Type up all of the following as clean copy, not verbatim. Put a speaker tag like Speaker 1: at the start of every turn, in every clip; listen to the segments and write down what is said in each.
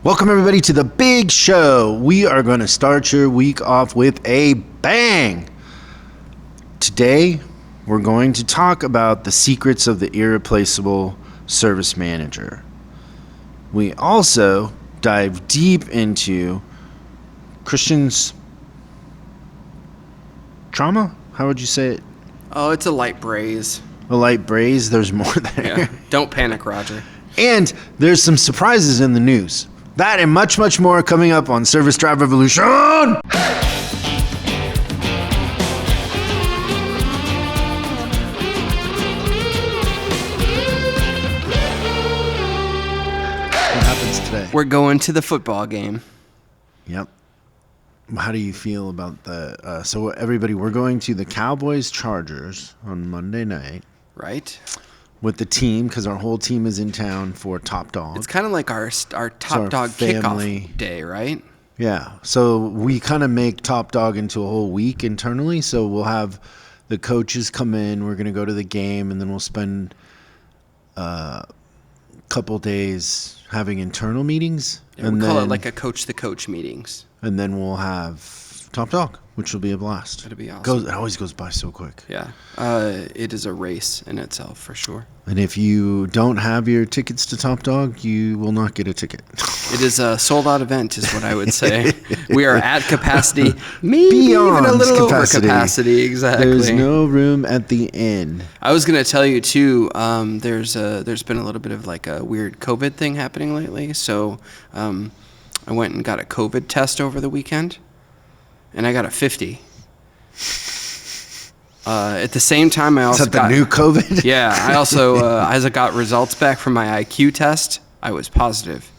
Speaker 1: Welcome everybody to the big show. We are going to start your week off with a bang. Today, we're going to talk about the secrets of the Irreplaceable Service Manager. We also dive deep into Christian's trauma. How would you say it?
Speaker 2: Oh, it's a light braise.
Speaker 1: A light braise. There's more there.
Speaker 2: Yeah. Don't panic, Roger.
Speaker 1: And there's some surprises in the news. That and much, much more coming up on Service Drive Revolutiooon. What happens today?
Speaker 2: We're going to the football game.
Speaker 1: Yep. How do you feel about the... so everybody, we're going to the Cowboys-Chargers on Monday night.
Speaker 2: Right.
Speaker 1: With the team, because our whole team is in town for Top Dog.
Speaker 2: It's kind of like our Top Dog kickoff day, right?
Speaker 1: Yeah. So we kind of make Top Dog into a whole week internally. So we'll have the coaches come in. We're going to go to the game, and then we'll spend a couple days having internal meetings.
Speaker 2: Yeah, we call it like a coach-to-coach meetings.
Speaker 1: And then we'll have Top Dog, which will be a blast.
Speaker 2: It'll be awesome.
Speaker 1: It always goes by so quick.
Speaker 2: Yeah. It is a race in itself, for sure.
Speaker 1: And if you don't have your tickets to Top Dog, you will not get a ticket.
Speaker 2: It is a sold-out event, is what I would say. We are at capacity, maybe
Speaker 1: beyond
Speaker 2: even a little over
Speaker 1: capacity.
Speaker 2: capacity. Exactly.
Speaker 1: There's no room at the end.
Speaker 2: I was going to tell you, too, there's been a little bit of like a weird COVID thing happening lately. So I went and got a COVID test over the weekend, and I got a 50. At the same time, I also
Speaker 1: got... Is that the new COVID?
Speaker 2: Yeah. I also, as I got results back from my IQ test, I was positive.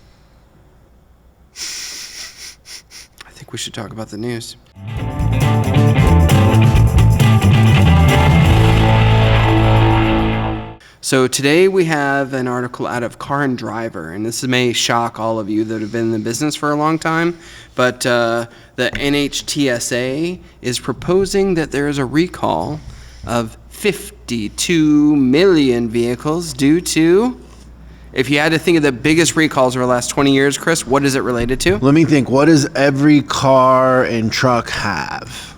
Speaker 2: I think we should talk about the news. So today we have an article out of Car and Driver, and this may shock all of you that have been in the business for a long time, but the NHTSA is proposing that there is a recall of 52 million vehicles due to, if you had to think of the biggest recalls over the last 20 years, Chris, what is it related to?
Speaker 1: Let me think. What does every car and truck have?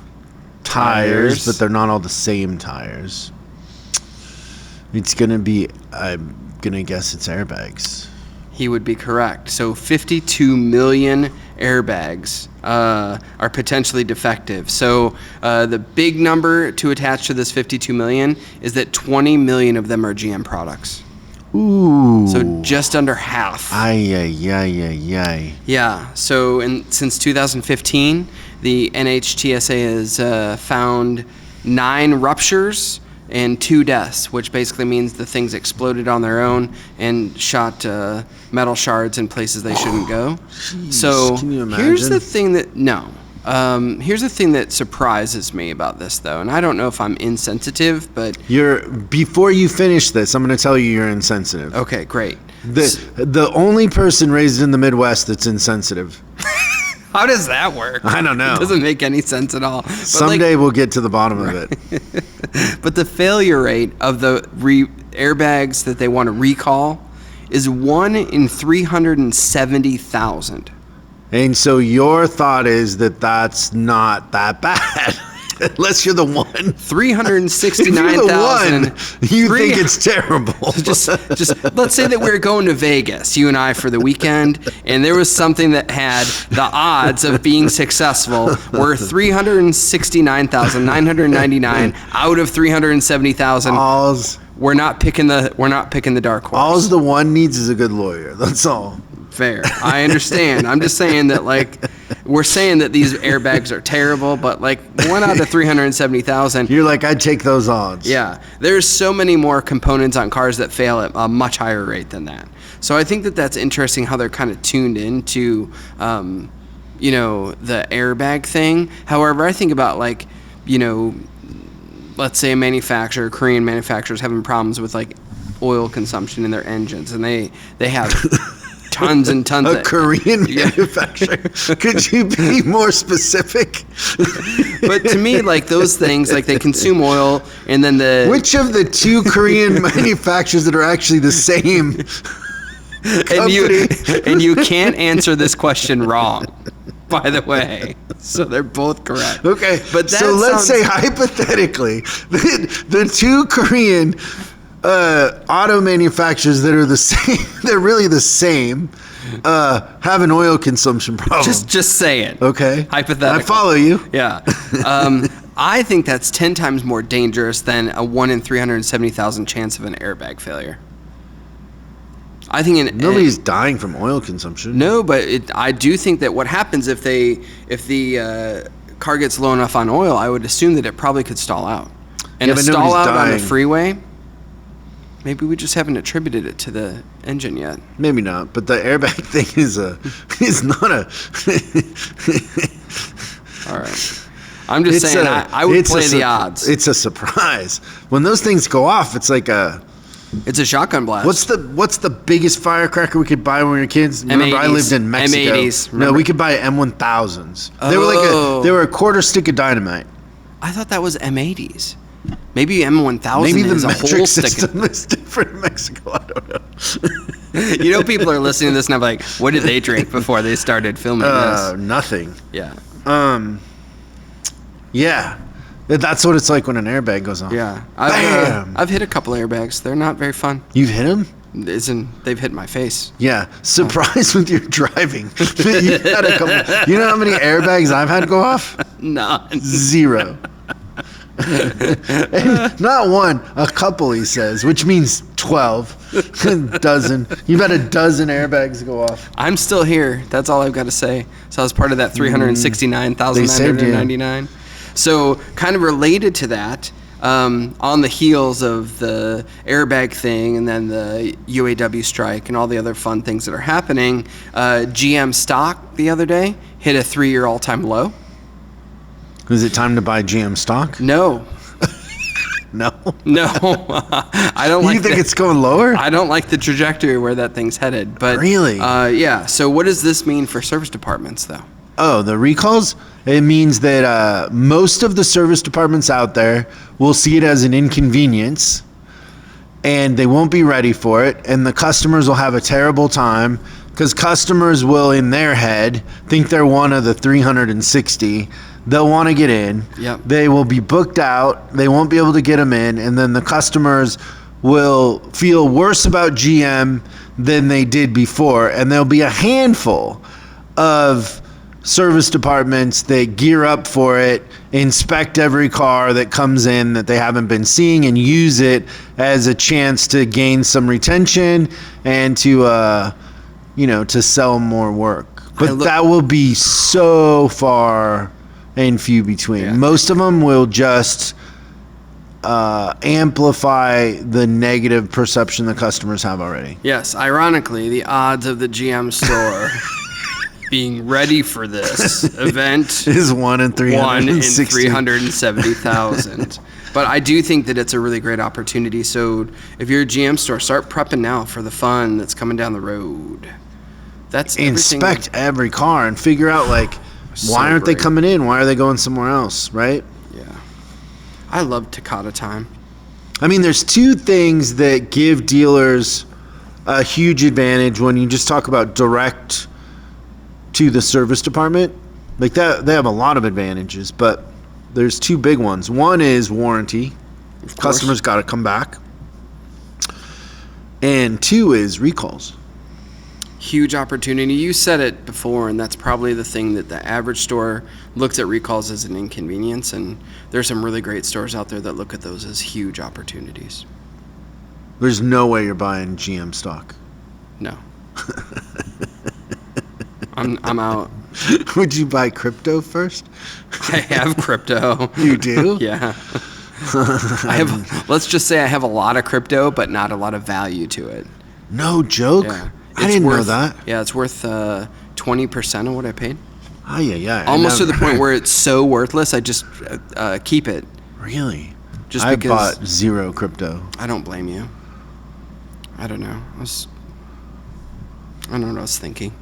Speaker 1: Tires, but they're not all the same tires. It's going to be, I'm going to guess it's airbags.
Speaker 2: He would be correct. So 52 million airbags are potentially defective. So the big number to attach to this 52 million is that 20 million of them are GM products.
Speaker 1: Ooh.
Speaker 2: So just under half.
Speaker 1: Ay.
Speaker 2: Yeah. So since 2015, the NHTSA has found 9 ruptures and 2 deaths, which basically means the things exploded on their own and shot metal shards in places they shouldn't go.
Speaker 1: Jeez,
Speaker 2: so
Speaker 1: can you imagine?
Speaker 2: here's the thing that surprises me about this, though, and I don't know if I'm insensitive, but
Speaker 1: before you finish this, I'm going to tell you you're insensitive.
Speaker 2: Okay, great.
Speaker 1: The only person raised in the Midwest that's insensitive.
Speaker 2: How does that work?
Speaker 1: I don't know.
Speaker 2: It doesn't make any sense at all. But
Speaker 1: someday we'll get to the bottom of it.
Speaker 2: But the failure rate of the airbags that they want to recall is 1 in 370,000.
Speaker 1: And so your thought is that that's not that bad. Unless you're the one.
Speaker 2: 369,000.
Speaker 1: You think it's terrible.
Speaker 2: Just let's say that we're going to Vegas, you and I, for the weekend, and there was something that had the odds of being successful were 369,999 out of 370,000. We're not picking the dark horse.
Speaker 1: All the one needs is a good lawyer. That's all.
Speaker 2: Fair. I understand. I'm just saying that, like, we're saying that these airbags are terrible, but like 1 out of 370,000.
Speaker 1: You're like, I'd take those odds.
Speaker 2: Yeah. There's so many more components on cars that fail at a much higher rate than that. So I think that that's interesting how they're kind of tuned into, the airbag thing. However, I think about let's say a Korean manufacturer's having problems with like oil consumption in their engines, and they have tons and tons
Speaker 1: of Korean manufacturer. Could you be more specific?
Speaker 2: But to me, like those things, like they consume oil, and then
Speaker 1: which of the 2 Korean manufacturers that are actually the same
Speaker 2: and you can't answer this question wrong, by the way. So they're both correct.
Speaker 1: Okay,
Speaker 2: but
Speaker 1: so let's say hypothetically, the two Korean auto manufacturers that are the same, they're really the same, have an oil consumption problem.
Speaker 2: Just say it.
Speaker 1: Okay.
Speaker 2: Hypothetically.
Speaker 1: I follow you.
Speaker 2: Yeah. I think that's 10 times more dangerous than a 1 in 370,000 chance of an airbag failure. I think
Speaker 1: nobody's dying from oil consumption.
Speaker 2: No, but I do think that what happens if the car gets low enough on oil, I would assume that it probably could stall out. And a stall out on the freeway, maybe we just haven't attributed it to the engine yet.
Speaker 1: Maybe not, but the airbag thing is not a.
Speaker 2: All right. I'm just saying I would play the odds.
Speaker 1: It's a surprise. When those things go off, it's like
Speaker 2: it's a shotgun blast.
Speaker 1: What's the biggest firecracker we could buy when we were kids? Remember,
Speaker 2: M80s.
Speaker 1: I lived in Mexico.
Speaker 2: M80s.
Speaker 1: No, we could buy M1000s.
Speaker 2: Oh.
Speaker 1: They were a quarter stick of dynamite.
Speaker 2: I thought that was M80s. Maybe M1000
Speaker 1: Maybe the
Speaker 2: is a
Speaker 1: metric
Speaker 2: whole
Speaker 1: system is different in Mexico. I don't know.
Speaker 2: You know, people are listening to this and I'm like, what did they drink before they started filming this?
Speaker 1: Nothing.
Speaker 2: Yeah.
Speaker 1: Yeah. That's what it's like when an airbag goes on.
Speaker 2: Yeah.
Speaker 1: Bam!
Speaker 2: I've hit a couple airbags. They're not very fun.
Speaker 1: You've hit them?
Speaker 2: They've hit my face.
Speaker 1: Yeah. Surprised with your driving. You've had a couple. You know how many airbags I've had go off?
Speaker 2: None.
Speaker 1: 0. And not one, a couple, he says, which means 12. A dozen. You've had a dozen airbags go off.
Speaker 2: I'm still here. That's all I've got to say. So I was part of that 369,999. So kind of related to that, on the heels of the airbag thing and then the UAW strike and all the other fun things that are happening, GM stock the other day hit a 3-year all-time low.
Speaker 1: Is it time to buy GM stock?
Speaker 2: No.
Speaker 1: No?
Speaker 2: No. I don't like
Speaker 1: You think it's going lower?
Speaker 2: I don't like the trajectory where that thing's headed. But
Speaker 1: really?
Speaker 2: Yeah. So what does this mean for service departments, though?
Speaker 1: Oh, the recalls? It means that most of the service departments out there will see it as an inconvenience and they won't be ready for it, and the customers will have a terrible time because customers will, in their head, think they're one of the 360. They'll want to get in.
Speaker 2: Yep.
Speaker 1: They will be booked out. They won't be able to get them in, and then the customers will feel worse about GM than they did before, and there'll be a handful of service departments that gear up for it, inspect every car that comes in that they haven't been seeing, and use it as a chance to gain some retention and to to sell more work. But that will be so far and few between.
Speaker 2: Yeah.
Speaker 1: Most of them will just amplify the negative perception the customers have already.
Speaker 2: Yes, ironically, the odds of the GM store being ready for this event
Speaker 1: is 1 in
Speaker 2: 370,000. But I do think that it's a really great opportunity. So if you're a GM store, start prepping now for the fun that's coming down the road. That's
Speaker 1: inspect every car and figure out why aren't they coming in? Why are they going somewhere else? Right?
Speaker 2: Yeah. I love Takata time.
Speaker 1: I mean, there's two things that give dealers a huge advantage when you just talk about direct to the service department. Like that, they have a lot of advantages, but there's two big ones. One is warranty. Customers got to come back. And two is recalls.
Speaker 2: Huge opportunity. You said it before, and that's probably the thing that the average store looks at recalls as an inconvenience, and there's some really great stores out there that look at those as huge opportunities.
Speaker 1: There's no way you're buying GM stock.
Speaker 2: No. I'm out.
Speaker 1: Would you buy crypto first?
Speaker 2: I have crypto.
Speaker 1: You do?
Speaker 2: Yeah. Let's just say I have a lot of crypto, but not a lot of value to it.
Speaker 1: No joke?
Speaker 2: Yeah.
Speaker 1: I didn't know that.
Speaker 2: Yeah, it's worth 20% of what I paid.
Speaker 1: Oh, yeah.
Speaker 2: Almost to the point where it's so worthless, I just keep it.
Speaker 1: Really?
Speaker 2: Just
Speaker 1: I
Speaker 2: because
Speaker 1: bought zero crypto.
Speaker 2: I don't blame you. I don't know. I don't know what I was thinking.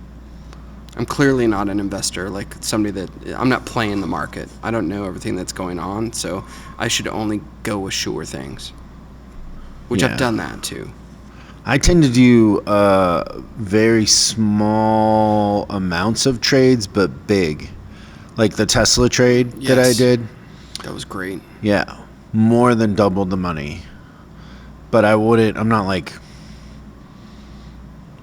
Speaker 2: I'm clearly not an investor, like somebody that I'm not playing the market. I don't know everything that's going on, so I should only go with sure things, which I've done that too.
Speaker 1: I tend to do very small amounts of trades, but big. Like the Tesla trade that I
Speaker 2: Yes.
Speaker 1: did.
Speaker 2: That was great.
Speaker 1: Yeah, more than doubled the money. But I'm not like...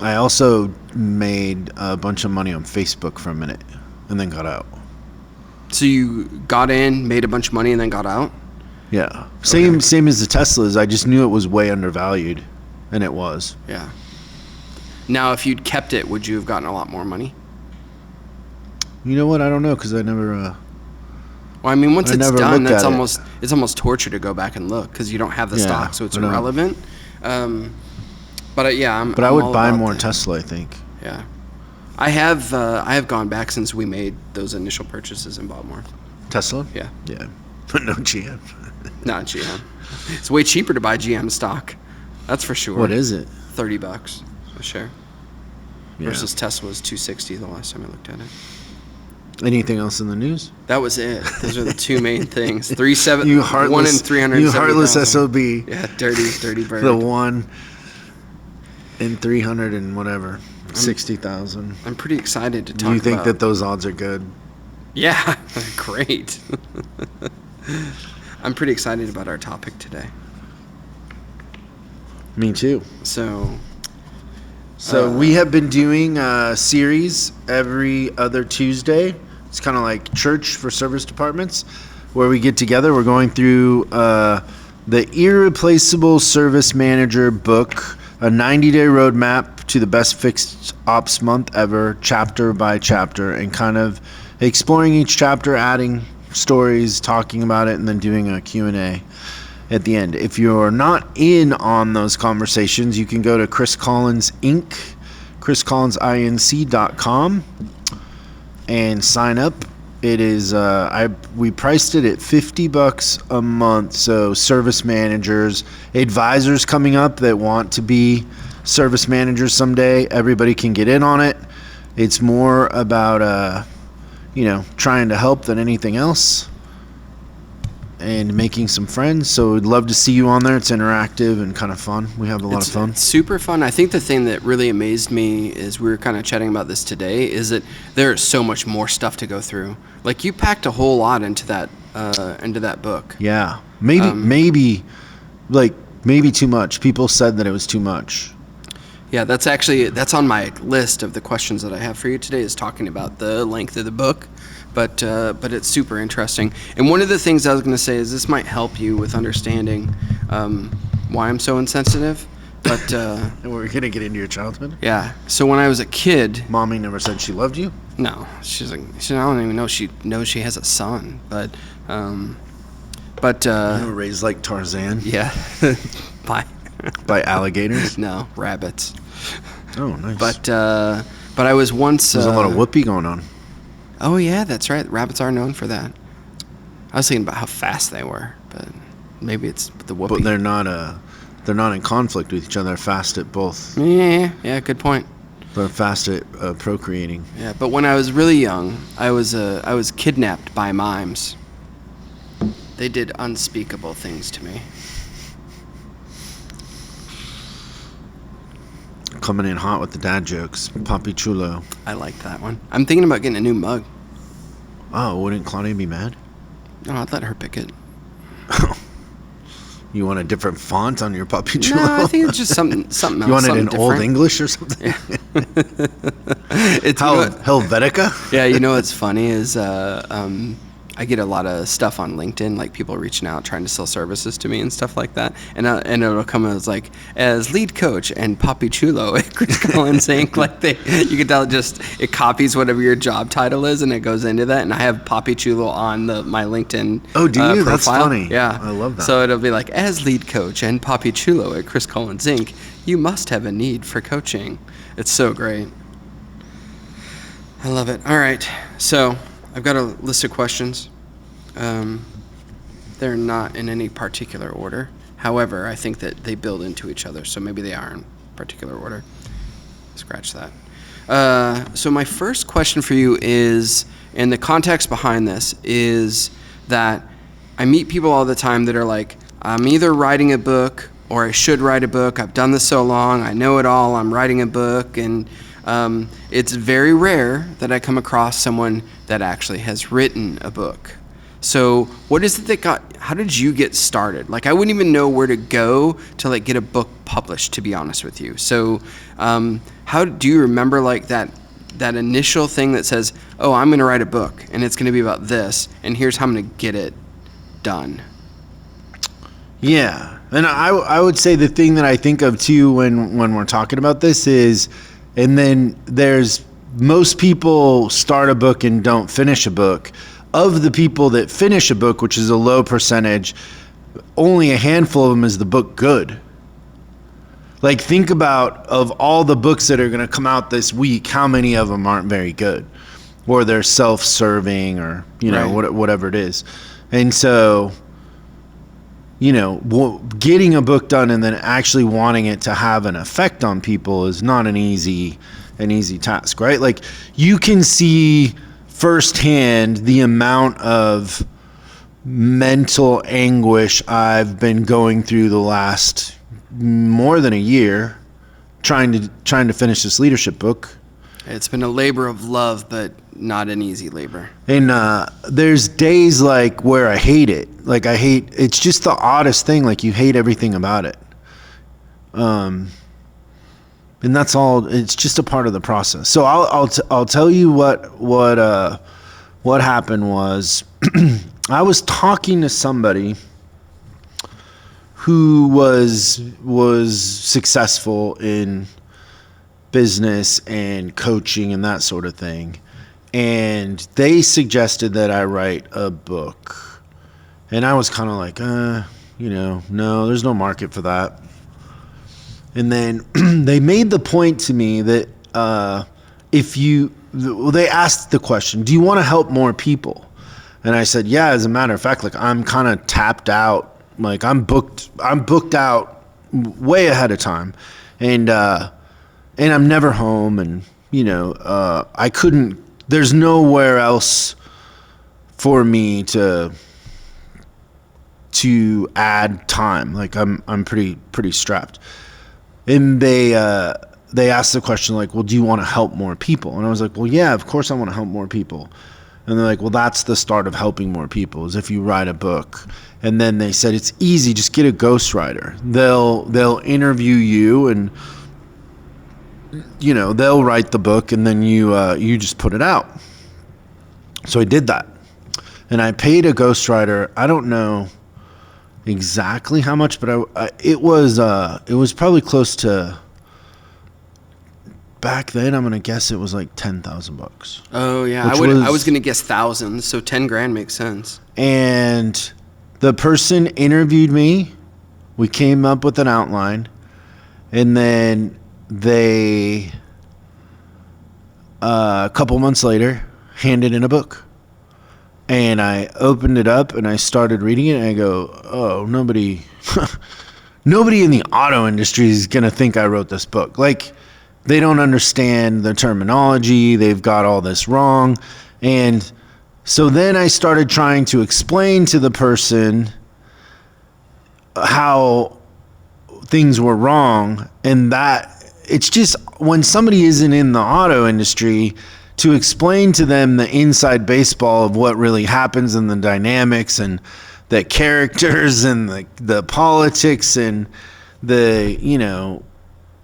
Speaker 1: I also made a bunch of money on Facebook for a minute and then got out.
Speaker 2: So you got in, made a bunch of money, and then got out?
Speaker 1: Yeah. Same as the Teslas. I just knew it was way undervalued, and it was.
Speaker 2: Yeah. Now, if you'd kept it, would you have gotten a lot more money?
Speaker 1: You know what? I don't know, because I never...
Speaker 2: Well, I mean, once
Speaker 1: I
Speaker 2: it's
Speaker 1: never
Speaker 2: done,
Speaker 1: looked
Speaker 2: that's
Speaker 1: at it.
Speaker 2: almost torture to go back and look because you don't have the
Speaker 1: Yeah,
Speaker 2: stock, so it's
Speaker 1: I know.
Speaker 2: irrelevant. But yeah,
Speaker 1: But I
Speaker 2: I'm
Speaker 1: would
Speaker 2: all
Speaker 1: buy
Speaker 2: about
Speaker 1: more
Speaker 2: that.
Speaker 1: Tesla, I think.
Speaker 2: Yeah, I have gone back since we made those initial purchases and bought more.
Speaker 1: Tesla?
Speaker 2: Yeah,
Speaker 1: Yeah. But no GM.
Speaker 2: not GM. It's way cheaper to buy GM stock. That's for sure.
Speaker 1: What is it?
Speaker 2: $30 a share
Speaker 1: Yeah.
Speaker 2: versus Tesla was $260 the last time I looked at it.
Speaker 1: Anything else in the news?
Speaker 2: That was it. Those are the two main things. 1
Speaker 1: You
Speaker 2: in
Speaker 1: heartless
Speaker 2: 370,000.
Speaker 1: SOB.
Speaker 2: Yeah, dirty bird.
Speaker 1: The 1 in 300 and whatever. 60,000.
Speaker 2: I'm pretty excited to talk
Speaker 1: Do you think
Speaker 2: about...
Speaker 1: that those odds are good?
Speaker 2: Yeah, great. I'm pretty excited about our topic today.
Speaker 1: Me too.
Speaker 2: So,
Speaker 1: So we have been doing a series every other Tuesday. It's kind of like church for service departments, where we get together. We're going through the Irreplaceable Service Manager book, a 90-day roadmap to the best fixed ops month ever, chapter by chapter, and kind of exploring each chapter, adding stories, talking about it, and then doing a Q&A at the end. If you're not in on those conversations, you can go to Chris Collins Inc., chriscollinsinc.com, and sign up. It is we priced it at $50 a month. So service managers, advisors coming up that want to be service managers someday, everybody can get in on it. It's more about trying to help than anything else, and making some friends. So we'd love to see you on there. It's interactive and kind of fun. We have a lot of fun.
Speaker 2: It's super fun. I think the thing that really amazed me is we were kind of chatting about this today is that there is so much more stuff to go through. Like you packed a whole lot into that book.
Speaker 1: Yeah. Maybe too much. People said that it was too much.
Speaker 2: Yeah, that's on my list of the questions that I have for you today is talking about the length of the book. But it's super interesting. And one of the things I was going to say is this might help you with understanding why I'm so insensitive. But
Speaker 1: And we're going to get into your childhood?
Speaker 2: yeah, so when I was a kid,
Speaker 1: Mommy never said she loved you?
Speaker 2: no, I don't even know she knows she has a son. But
Speaker 1: You were raised like Tarzan
Speaker 2: yeah, bye.
Speaker 1: by alligators?
Speaker 2: No, rabbits.
Speaker 1: Oh, nice.
Speaker 2: But I was once.
Speaker 1: There's a lot of whoopee going on.
Speaker 2: Oh yeah, that's right. Rabbits are known for that. I was thinking about how fast they were, but maybe it's the whoopee.
Speaker 1: But they're not in conflict with each other. They're fast at both.
Speaker 2: Yeah, good point.
Speaker 1: They're fast at procreating.
Speaker 2: Yeah, but when I was really young, I was kidnapped by mimes. They did unspeakable things to me.
Speaker 1: Coming in hot with the dad jokes. Papi Chulo.
Speaker 2: I liked that one. I'm thinking about getting a new mug.
Speaker 1: Oh, wouldn't Claudia be mad?
Speaker 2: No, I'd let her pick it.
Speaker 1: You want a different font on your Papi Chulo?
Speaker 2: No, I think it's just something else.
Speaker 1: You want it in
Speaker 2: something
Speaker 1: Old
Speaker 2: different.
Speaker 1: English or something?
Speaker 2: It's, you know what-
Speaker 1: Helvetica?
Speaker 2: yeah, you know what's funny is I get a lot of stuff on LinkedIn, like people reaching out trying to sell services to me and stuff like that. And it'll come as like as lead coach and Papi Chulo at Chris Collins Inc. Like you can tell it copies whatever your job title is and it goes into that. And I have Papi Chulo on my LinkedIn.
Speaker 1: Oh, do you? That's
Speaker 2: profile.
Speaker 1: funny.
Speaker 2: Yeah,
Speaker 1: I love that.
Speaker 2: So it'll be like as lead coach and Papi Chulo at Chris Collins Inc. You must have a need for coaching. It's so great. I love it. All right, so I've got a list of questions. They're not in any particular order. However, I think that they build into each other, so maybe they are in particular order. Scratch that. So my first question for you is, and the context behind this is that I meet people all the time that are like, I'm either writing a book or I should write a book. I've done this so long. I know it all. I'm writing a book. And it's very rare that I come across someone that actually has written a book. So what is it how did you get started? Like, I wouldn't even know where to go to like get a book published, to be honest with you. So how do you remember like that initial thing that says, oh, I'm going to write a book and it's going to be about this, and here's how I'm going to get it done?
Speaker 1: Yeah. And I would say the thing that I think of too when we're talking about this is, and then there's most people start a book and don't finish a book. Of the people that finish a book, which is a low percentage, only a handful of them is the book good. Like, think about, of all the books that are going to come out this week, how many of them aren't very good, or they're self-serving, or
Speaker 2: Right.
Speaker 1: whatever it is. And so, getting a book done and then actually wanting it to have an effect on people is not an easy task, right? Like, you can see firsthand the amount of mental anguish I've been going through the last more than a year trying to finish this leadership book.
Speaker 2: It's been a labor of love, but not an easy labor.
Speaker 1: And there's days like where I hate it. Like, it's just the oddest thing. Like, you hate everything about it. And that's all. It's just a part of the process. So I'll tell you what happened was I was talking to somebody who was successful in business and coaching and that sort of thing, and they suggested that I write a book, and I was kind of like, no, there's no market for that. And then they made the point to me that they asked the question, do you want to help more people? And I said, yeah, as a matter of fact, like, I'm kind of tapped out. Like, I'm booked out way ahead of time. And I'm never home. And, I couldn't, there's nowhere else for me to add time. Like, I'm pretty strapped. And they asked the question, like, well, do you want to help more people? And I was like, well, yeah, of course I want to help more people. And they're like, well, that's the start of helping more people, is if you write a book. And then they said, it's easy, just get a ghostwriter. They'll interview you, and they'll write the book, and then you just put it out. So I did that, and I paid a ghostwriter. I don't know exactly how much, but it was probably close to, back then, I'm gonna guess it was like $10,000.
Speaker 2: Oh yeah, I was gonna guess thousands, so $10,000 makes sense.
Speaker 1: And the person interviewed me. We came up with an outline, and then they a couple months later handed in a book. And I opened it up and I started reading it, and I go, oh, nobody in the auto industry is going to think I wrote this book. Like, they don't understand the terminology. They've got all this wrong. And so then I started trying to explain to the person how things were wrong. And that it's just, when somebody isn't in the auto industry, to explain to them the inside baseball of what really happens and the dynamics and the characters and the politics and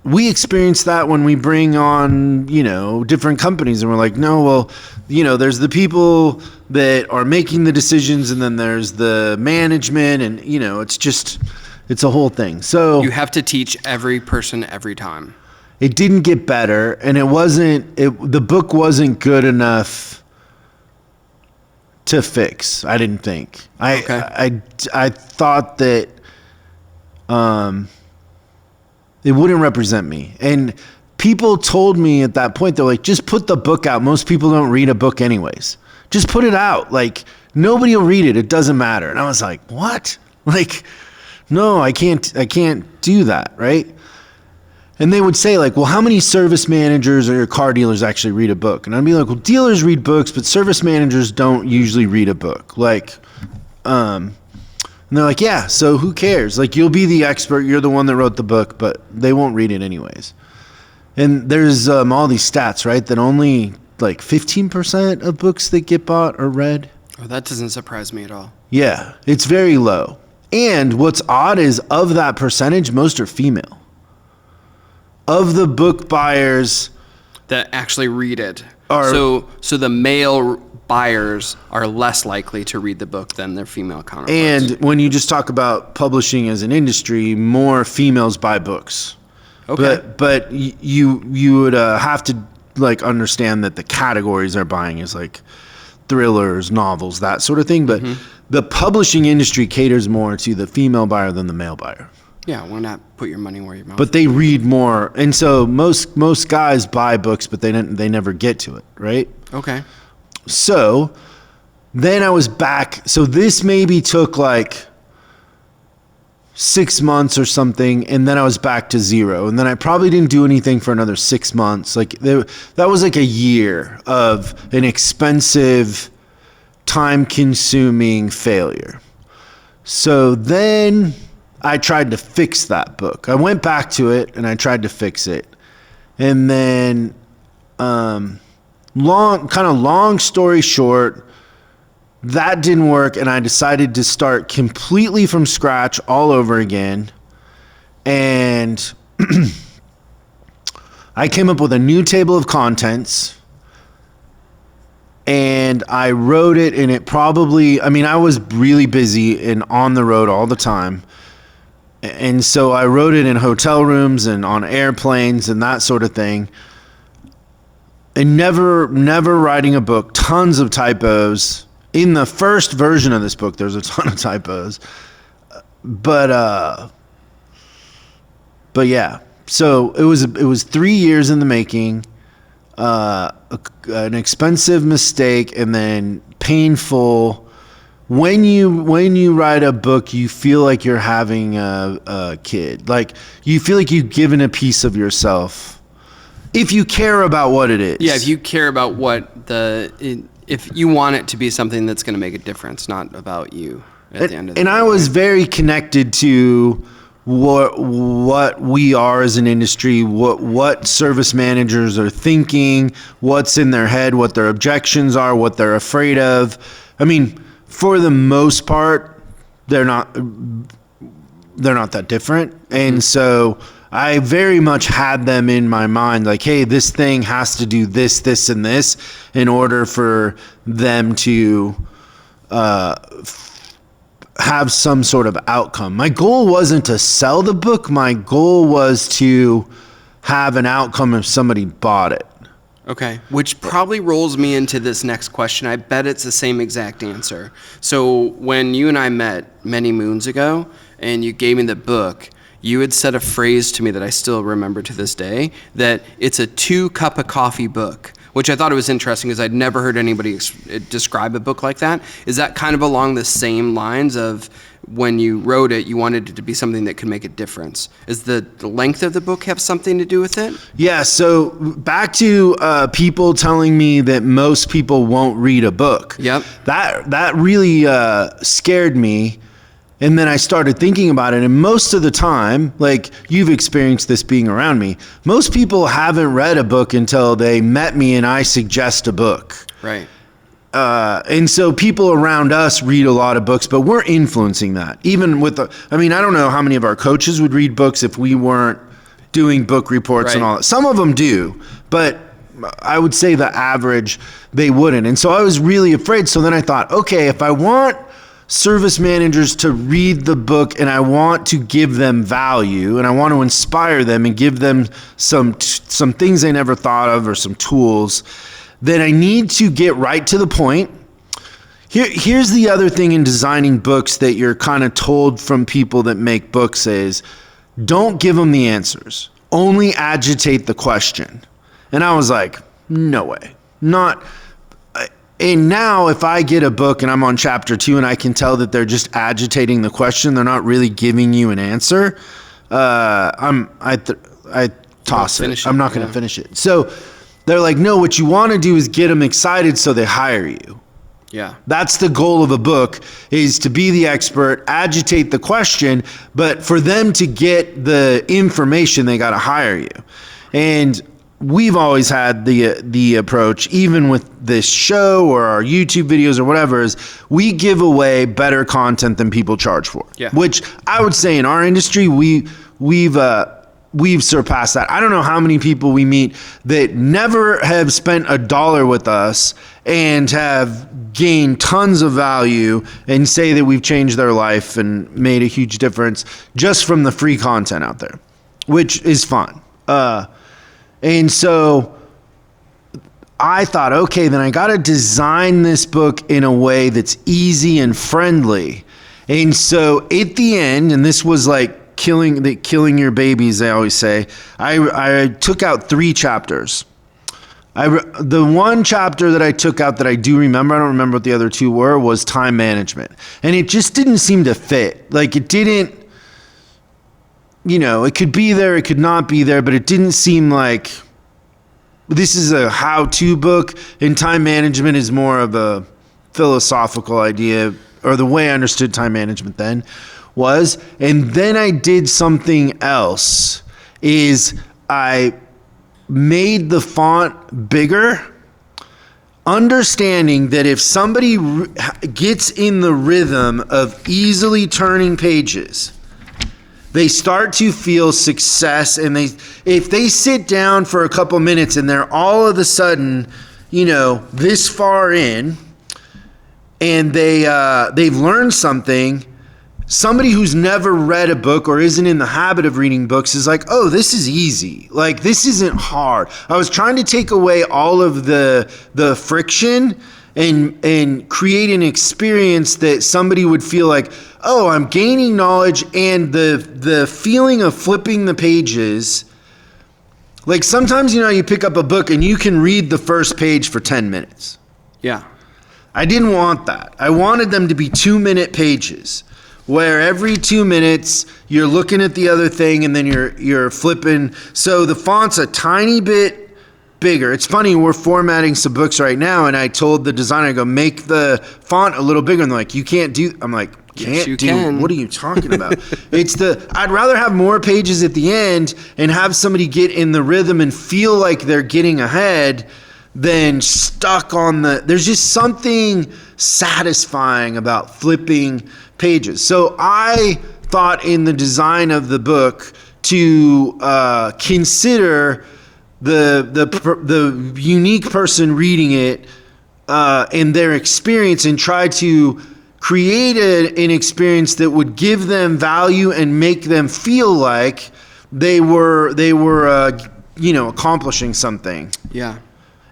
Speaker 1: we experience that when we bring on, different companies, and we're like, no, well, there's the people that are making the decisions, and then there's the management, and, it's a whole thing. So
Speaker 2: You have to teach every person every time.
Speaker 1: It didn't get better, and the book wasn't good enough to fix. I didn't think. I thought that it wouldn't represent me. And people told me at that point, they're like, just put the book out. Most people don't read a book anyways. Just put it out. Like, nobody will read it. It doesn't matter. And I was like, what? Like, no, I can't do that, right? And they would say, like, well, how many service managers or car dealers actually read a book? And I'd be like, well, dealers read books, but service managers don't usually read a book. Like, And they're like, yeah, so who cares? Like, you'll be the expert. You're the one that wrote the book, but they won't read it anyways. And there's all these stats, right, that only like 15% of books that get bought are read.
Speaker 2: Oh, that doesn't surprise me at all.
Speaker 1: Yeah, it's very low. And what's odd is of that percentage, most are female. Of the book buyers
Speaker 2: that actually read it.
Speaker 1: Are,
Speaker 2: so the male buyers are less likely to read the book than their female counterparts.
Speaker 1: And when you just talk about publishing as an industry, more females buy books.
Speaker 2: Okay.
Speaker 1: But you would have to like understand that the categories they're buying is like thrillers, novels, that sort of thing. But the publishing industry caters more to the female buyer than the male buyer.
Speaker 2: Yeah, why not put your money where your mouth is?
Speaker 1: But they read more, and so most guys buy books, but they never get to it, right?
Speaker 2: Okay.
Speaker 1: So then I was back. So this maybe took like 6 months or something, and then I was back to zero. And then I probably didn't do anything for another 6 months. Like that was like a year of an expensive, time-consuming failure. So then I tried to fix that book. I went back to it and I tried to fix it. And then long story short, that didn't work, and I decided to start completely from scratch all over again. And I came up with a new table of contents, and I wrote it, and it probably, I mean, I was really busy and on the road all the time. And so I wrote it in hotel rooms and on airplanes and that sort of thing. And never writing a book, tons of typos. In the first version of this book, there's a ton of typos. But yeah. So it was 3 years in the making, an expensive mistake, and then painful. When you write a book, you feel like you're having a kid. Like you feel like you've given a piece of yourself. If you care about what it is.
Speaker 2: Yeah, if you care about if you want it to be something that's going to make a difference, not about you at the end of the day.
Speaker 1: And I was very connected to what we are as an industry, what service managers are thinking, what's in their head, what their objections are, what they're afraid of. I mean, for the most part, they're not that different. And so I very much had them in my mind, like, hey, this thing has to do this, this, and this in order for them to have some sort of outcome. My goal wasn't to sell the book. My goal was to have an outcome if somebody bought it.
Speaker 2: Okay, which probably rolls me into this next question. I bet it's the same exact answer. So when you and I met many moons ago and you gave me the book, you had said a phrase to me that I still remember to this day, that it's a 2-cup of coffee book, which I thought it was interesting because I'd never heard anybody describe a book like that. Is that kind of along the same lines of when you wrote it, you wanted it to be something that could make a difference? Is the length of the book have something to do with it?
Speaker 1: Yeah, so back to people telling me that most people won't read a book.
Speaker 2: Yep.
Speaker 1: That really scared me. And then I started thinking about it, and most of the time, like you've experienced this being around me, most people haven't read a book until they met me and I suggest a book.
Speaker 2: Right.
Speaker 1: And so people around us read a lot of books, but we're influencing that. Even with I don't know how many of our coaches would read books if we weren't doing book reports and all that. Some of them do, but I would say the average, they wouldn't. And so I was really afraid. So then I thought, okay, if I want service managers to read the book and I want to give them value and I want to inspire them and give them some things they never thought of or some tools, then I need to get right to the point. Here's the other thing in designing books that you're kind of told from people that make books is, don't give them the answers. Only agitate the question. And I was like, no way. And now if I get a book and I'm on chapter 2 and I can tell that they're just agitating the question, they're not really giving you an answer, I toss it. I'm not going to finish it. So they're like, no, what you want to do is get them excited so they hire you.
Speaker 2: Yeah.
Speaker 1: That's the goal of a book, is to be the expert, agitate the question, but for them to get the information, they got to hire you. And we've always had the approach, even with this show or our YouTube videos or whatever, is we give away better content than people charge for.
Speaker 2: Yeah.
Speaker 1: Which I would say in our industry, we've surpassed that. I don't know how many people we meet that never have spent $1 with us and have gained tons of value and say that we've changed their life and made a huge difference just from the free content out there, which is fun. And so I thought, okay, then I got to design this book in a way that's easy and friendly. And so at the end, and this was like killing your babies, they always say, I took out 3 chapters. The one chapter that I took out that I do remember, I don't remember what the other 2 were, was time management. And it just didn't seem to fit. Like it didn't, it could be there, it could not be there, but it didn't seem like this is a how-to book, and time management is more of a philosophical idea, or the way I understood time management then was. And then I did something else, is I made the font bigger, understanding that if somebody gets in the rhythm of easily turning pages, they start to feel success, and if they sit down for a couple minutes and they're all of a sudden, this far in, and they've learned something, somebody who's never read a book or isn't in the habit of reading books is like, oh, this is easy. Like, this isn't hard. I was trying to take away all of the friction and create an experience that somebody would feel like, oh, I'm gaining knowledge, and the feeling of flipping the pages. Like sometimes, you pick up a book and you can read the first page for 10 minutes.
Speaker 2: Yeah.
Speaker 1: I didn't want that. I wanted them to be 2-minute pages, where every 2 minutes you're looking at the other thing and then you're flipping. So the font's a tiny bit bigger. It's funny, we're formatting some books right now, and I told the designer, I go, make the font a little bigger. And they're like, you can't do. I'm like,
Speaker 2: Yes, you can.
Speaker 1: What are you talking about? I'd rather have more pages at the end and have somebody get in the rhythm and feel like they're getting ahead than stuck on there's just something satisfying about flipping pages. So I thought in the design of the book to consider the unique person reading it and their experience, and try to create an experience that would give them value and make them feel like they were accomplishing something.
Speaker 2: Yeah.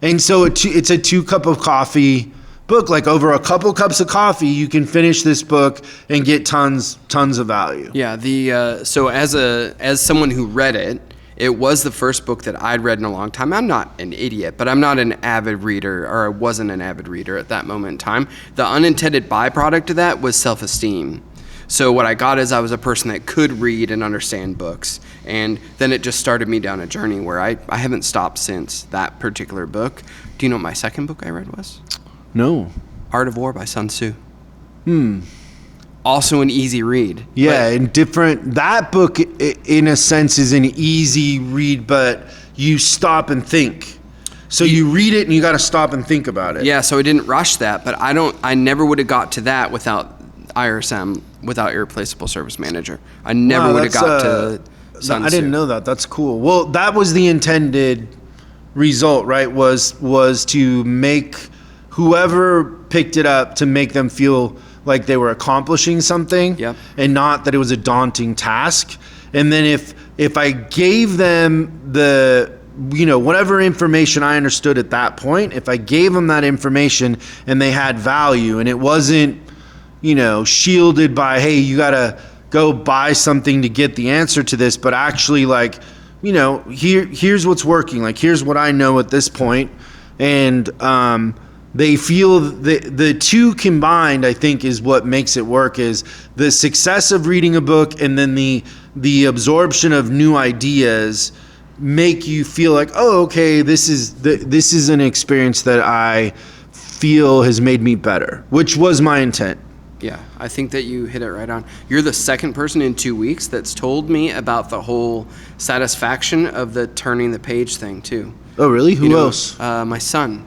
Speaker 1: And so it's a 2 cup of coffee book. Like over a couple cups of coffee, you can finish this book and get tons of value.
Speaker 2: Yeah. So as someone who read it, it was the first book that I'd read in a long time. I'm not an idiot, but I'm not an avid reader, or I wasn't an avid reader at that moment in time. The unintended byproduct of that was self-esteem. So what I got is I was a person that could read and understand books. And then it just started me down a journey where I haven't stopped since that particular book. Do you know what my second book I read was?
Speaker 1: No.
Speaker 2: Art of War by Sun Tzu. Also an easy read.
Speaker 1: Yeah, and different. That book, in a sense, is an easy read, but you stop and think. So you read it and you got to stop and think about it.
Speaker 2: Yeah, so I didn't rush that, but I never would have got to that without IRSM, without Irreplaceable Service Manager. I never would have got to Sun Tzu.
Speaker 1: I didn't know that. That's cool. Well, that was the intended result, right? Was to make whoever picked it up, to make them feel like they were accomplishing something.
Speaker 2: Yep.
Speaker 1: And not that it was a daunting task. And then if I gave them the whatever information I understood at that point, if I gave them that information and they had value, and it wasn't shielded by, hey, you gotta go buy something to get the answer to this, but actually here's what's working, like here's what I know at this point. And they feel the 2 combined, I think, is what makes it work, is the success of reading a book and then the absorption of new ideas make you feel like, oh, okay, this is an experience that I feel has made me better, which was my intent.
Speaker 2: Yeah, I think that you hit it right on. You're the second person in 2 weeks that's told me about the whole satisfaction of the turning the page thing too.
Speaker 1: Oh, really? Who else?
Speaker 2: My son.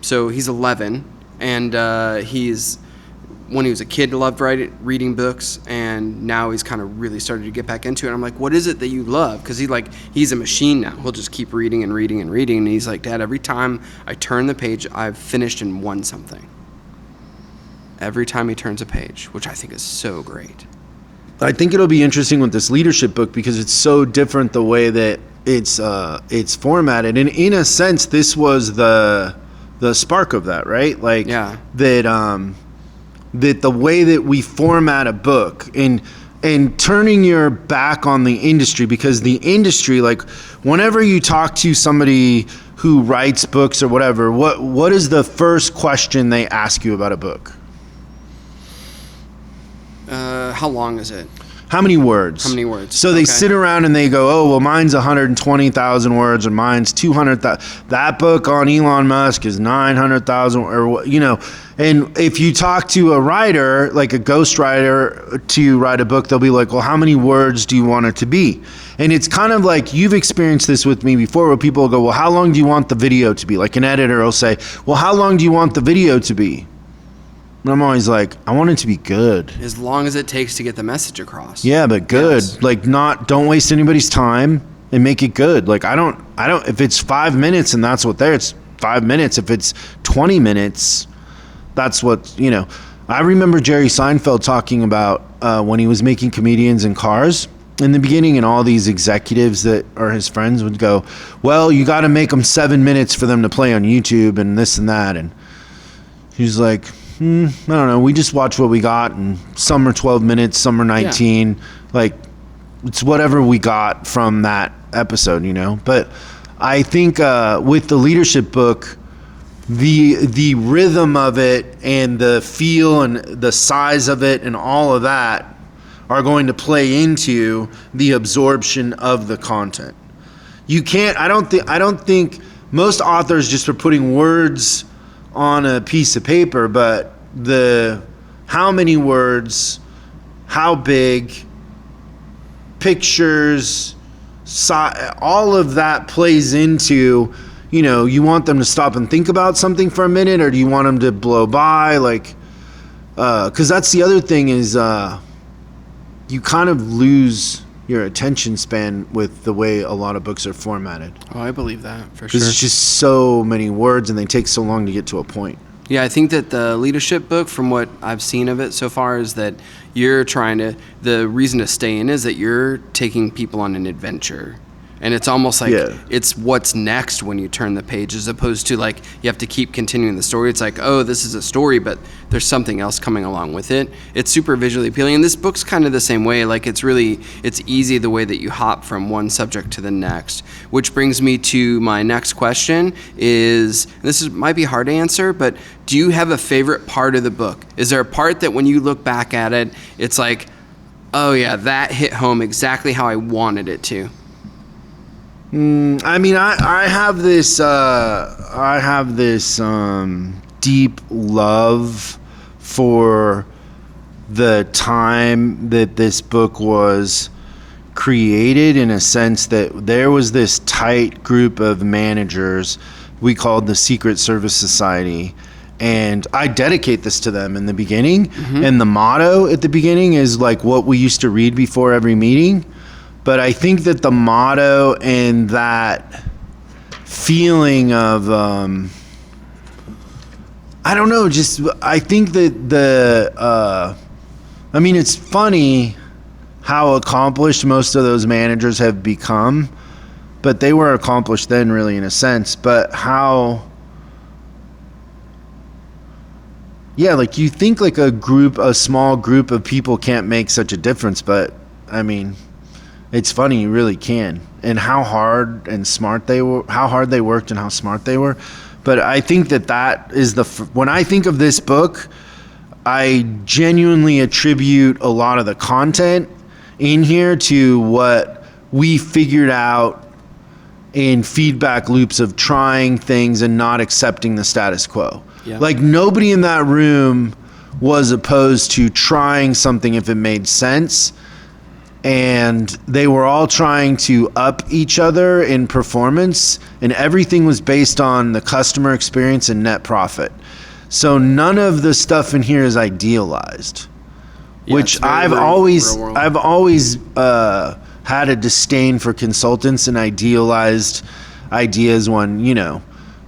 Speaker 2: So he's 11, and when he was a kid, loved reading books, and now he's kind of really started to get back into it. I'm like, what is it that you love? Because he's a machine now. He'll just keep reading and reading and reading, and he's like, Dad, every time I turn the page, I've finished and won something. Every time he turns a page, which I think is so great.
Speaker 1: I think it'll be interesting with this leadership book because it's so different the way that it's formatted, and in a sense, this was the spark of that, right? Like,
Speaker 2: yeah.
Speaker 1: That the way that we format a book and turning your back on the industry, because the industry, like whenever you talk to somebody who writes books or whatever, what is the first question they ask you about a book?
Speaker 2: How long is it?
Speaker 1: How many words?
Speaker 2: How many words?
Speaker 1: So they sit around and they go, oh, well, mine's 120,000 words or mine's 200,000. That book on Elon Musk is 900,000 or, and if you talk to a writer, like a ghostwriter to write a book, they'll be like, well, how many words do you want it to be? And it's kind of like, you've experienced this with me before where people will go, well, how long do you want the video to be? Like an editor will say, well, how long do you want the video to be? And I'm always like, I want it to be good.
Speaker 2: As long as it takes to get the message across.
Speaker 1: Yeah, but good.
Speaker 2: Yes.
Speaker 1: Like don't waste anybody's time and make it good. Like I don't, if it's 5 minutes and that's what it's 5 minutes. If it's 20 minutes, that's what, I remember Jerry Seinfeld talking about when he was making comedians in cars in the beginning, and all these executives that are his friends would go, well, you got to make them 7 minutes for them to play on YouTube and this and that. And he's like, I don't know. We just watch what we got, and some are 12 minutes, some are 19. Yeah. Like, it's whatever we got from that episode, But I think with the leadership book, the rhythm of it and the feel and the size of it and all of that are going to play into the absorption of the content. You can't. I don't think most authors just are putting words on a piece of paper, but how many words, how big, pictures, all of that plays into, you want them to stop and think about something for a minute, or do you want them to blow by? Like, because that's the other thing is you kind of lose your attention span with the way a lot of books are formatted.
Speaker 2: Oh, I believe that for sure.
Speaker 1: Because it's just so many words and they take so long to get to a point.
Speaker 2: Yeah, I think that the leadership book, from what I've seen of it so far, is that the reason to stay in is that you're taking people on an adventure. And it's almost like it's what's next when you turn the page, as opposed to like you have to keep continuing the story. It's like, oh, this is a story, but there's something else coming along with it. It's super visually appealing. And this book's kind of the same way. Like it's easy the way that you hop from one subject to the next. Which brings me to my next question might be hard to answer, but do you have a favorite part of the book? Is there a part that when you look back at it, it's like, oh yeah, that hit home exactly how I wanted it to?
Speaker 1: I mean, I have this deep love for the time that this book was created, in a sense that there was this tight group of managers we called the Secret Service Society. And I dedicate this to them in the beginning. Mm-hmm. And the motto at the beginning is like what we used to read before every meeting. But I think that the motto and that feeling of, I don't know, I think that it's funny how accomplished most of those managers have become, but they were accomplished then, really, in a sense. But like you think like a small group of people can't make such a difference, but I mean, it's funny, you really can. And how hard and smart they were, how hard they worked and how smart they were. But I think that is when I think of this book, I genuinely attribute a lot of the content in here to what we figured out in feedback loops of trying things and not accepting the status quo.
Speaker 2: Yeah.
Speaker 1: Like nobody in that room was opposed to trying something if it made sense. And they were all trying to up each other in performance, and everything was based on the customer experience and net profit. So none of the stuff in here is idealized, which I've always had a disdain for consultants and idealized ideas when, you know,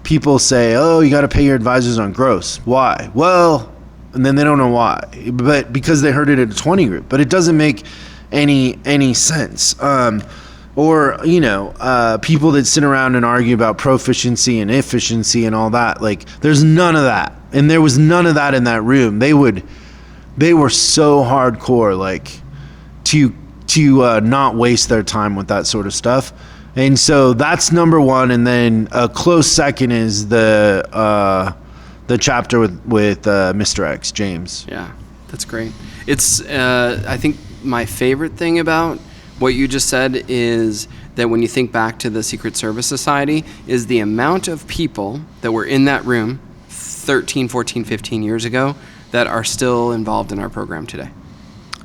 Speaker 1: people say, oh, you got to pay your advisors on gross. Why? Well, and then they don't know why, but because they heard it at a 20 group, but it doesn't make any sense. Or, you know, people that sit around and argue about proficiency and efficiency and all that, like there's none of that. And there was none of that in that room. They were so hardcore, like to not waste their time with that sort of stuff. And so that's number one. And then a close second is the chapter with Mr. X, James.
Speaker 2: Yeah, that's great. It's, I think my favorite thing about what you just said is that when you think back to the Secret Service Society, is the amount of people that were in that room 13, 14, 15 years ago that are still involved in our program today.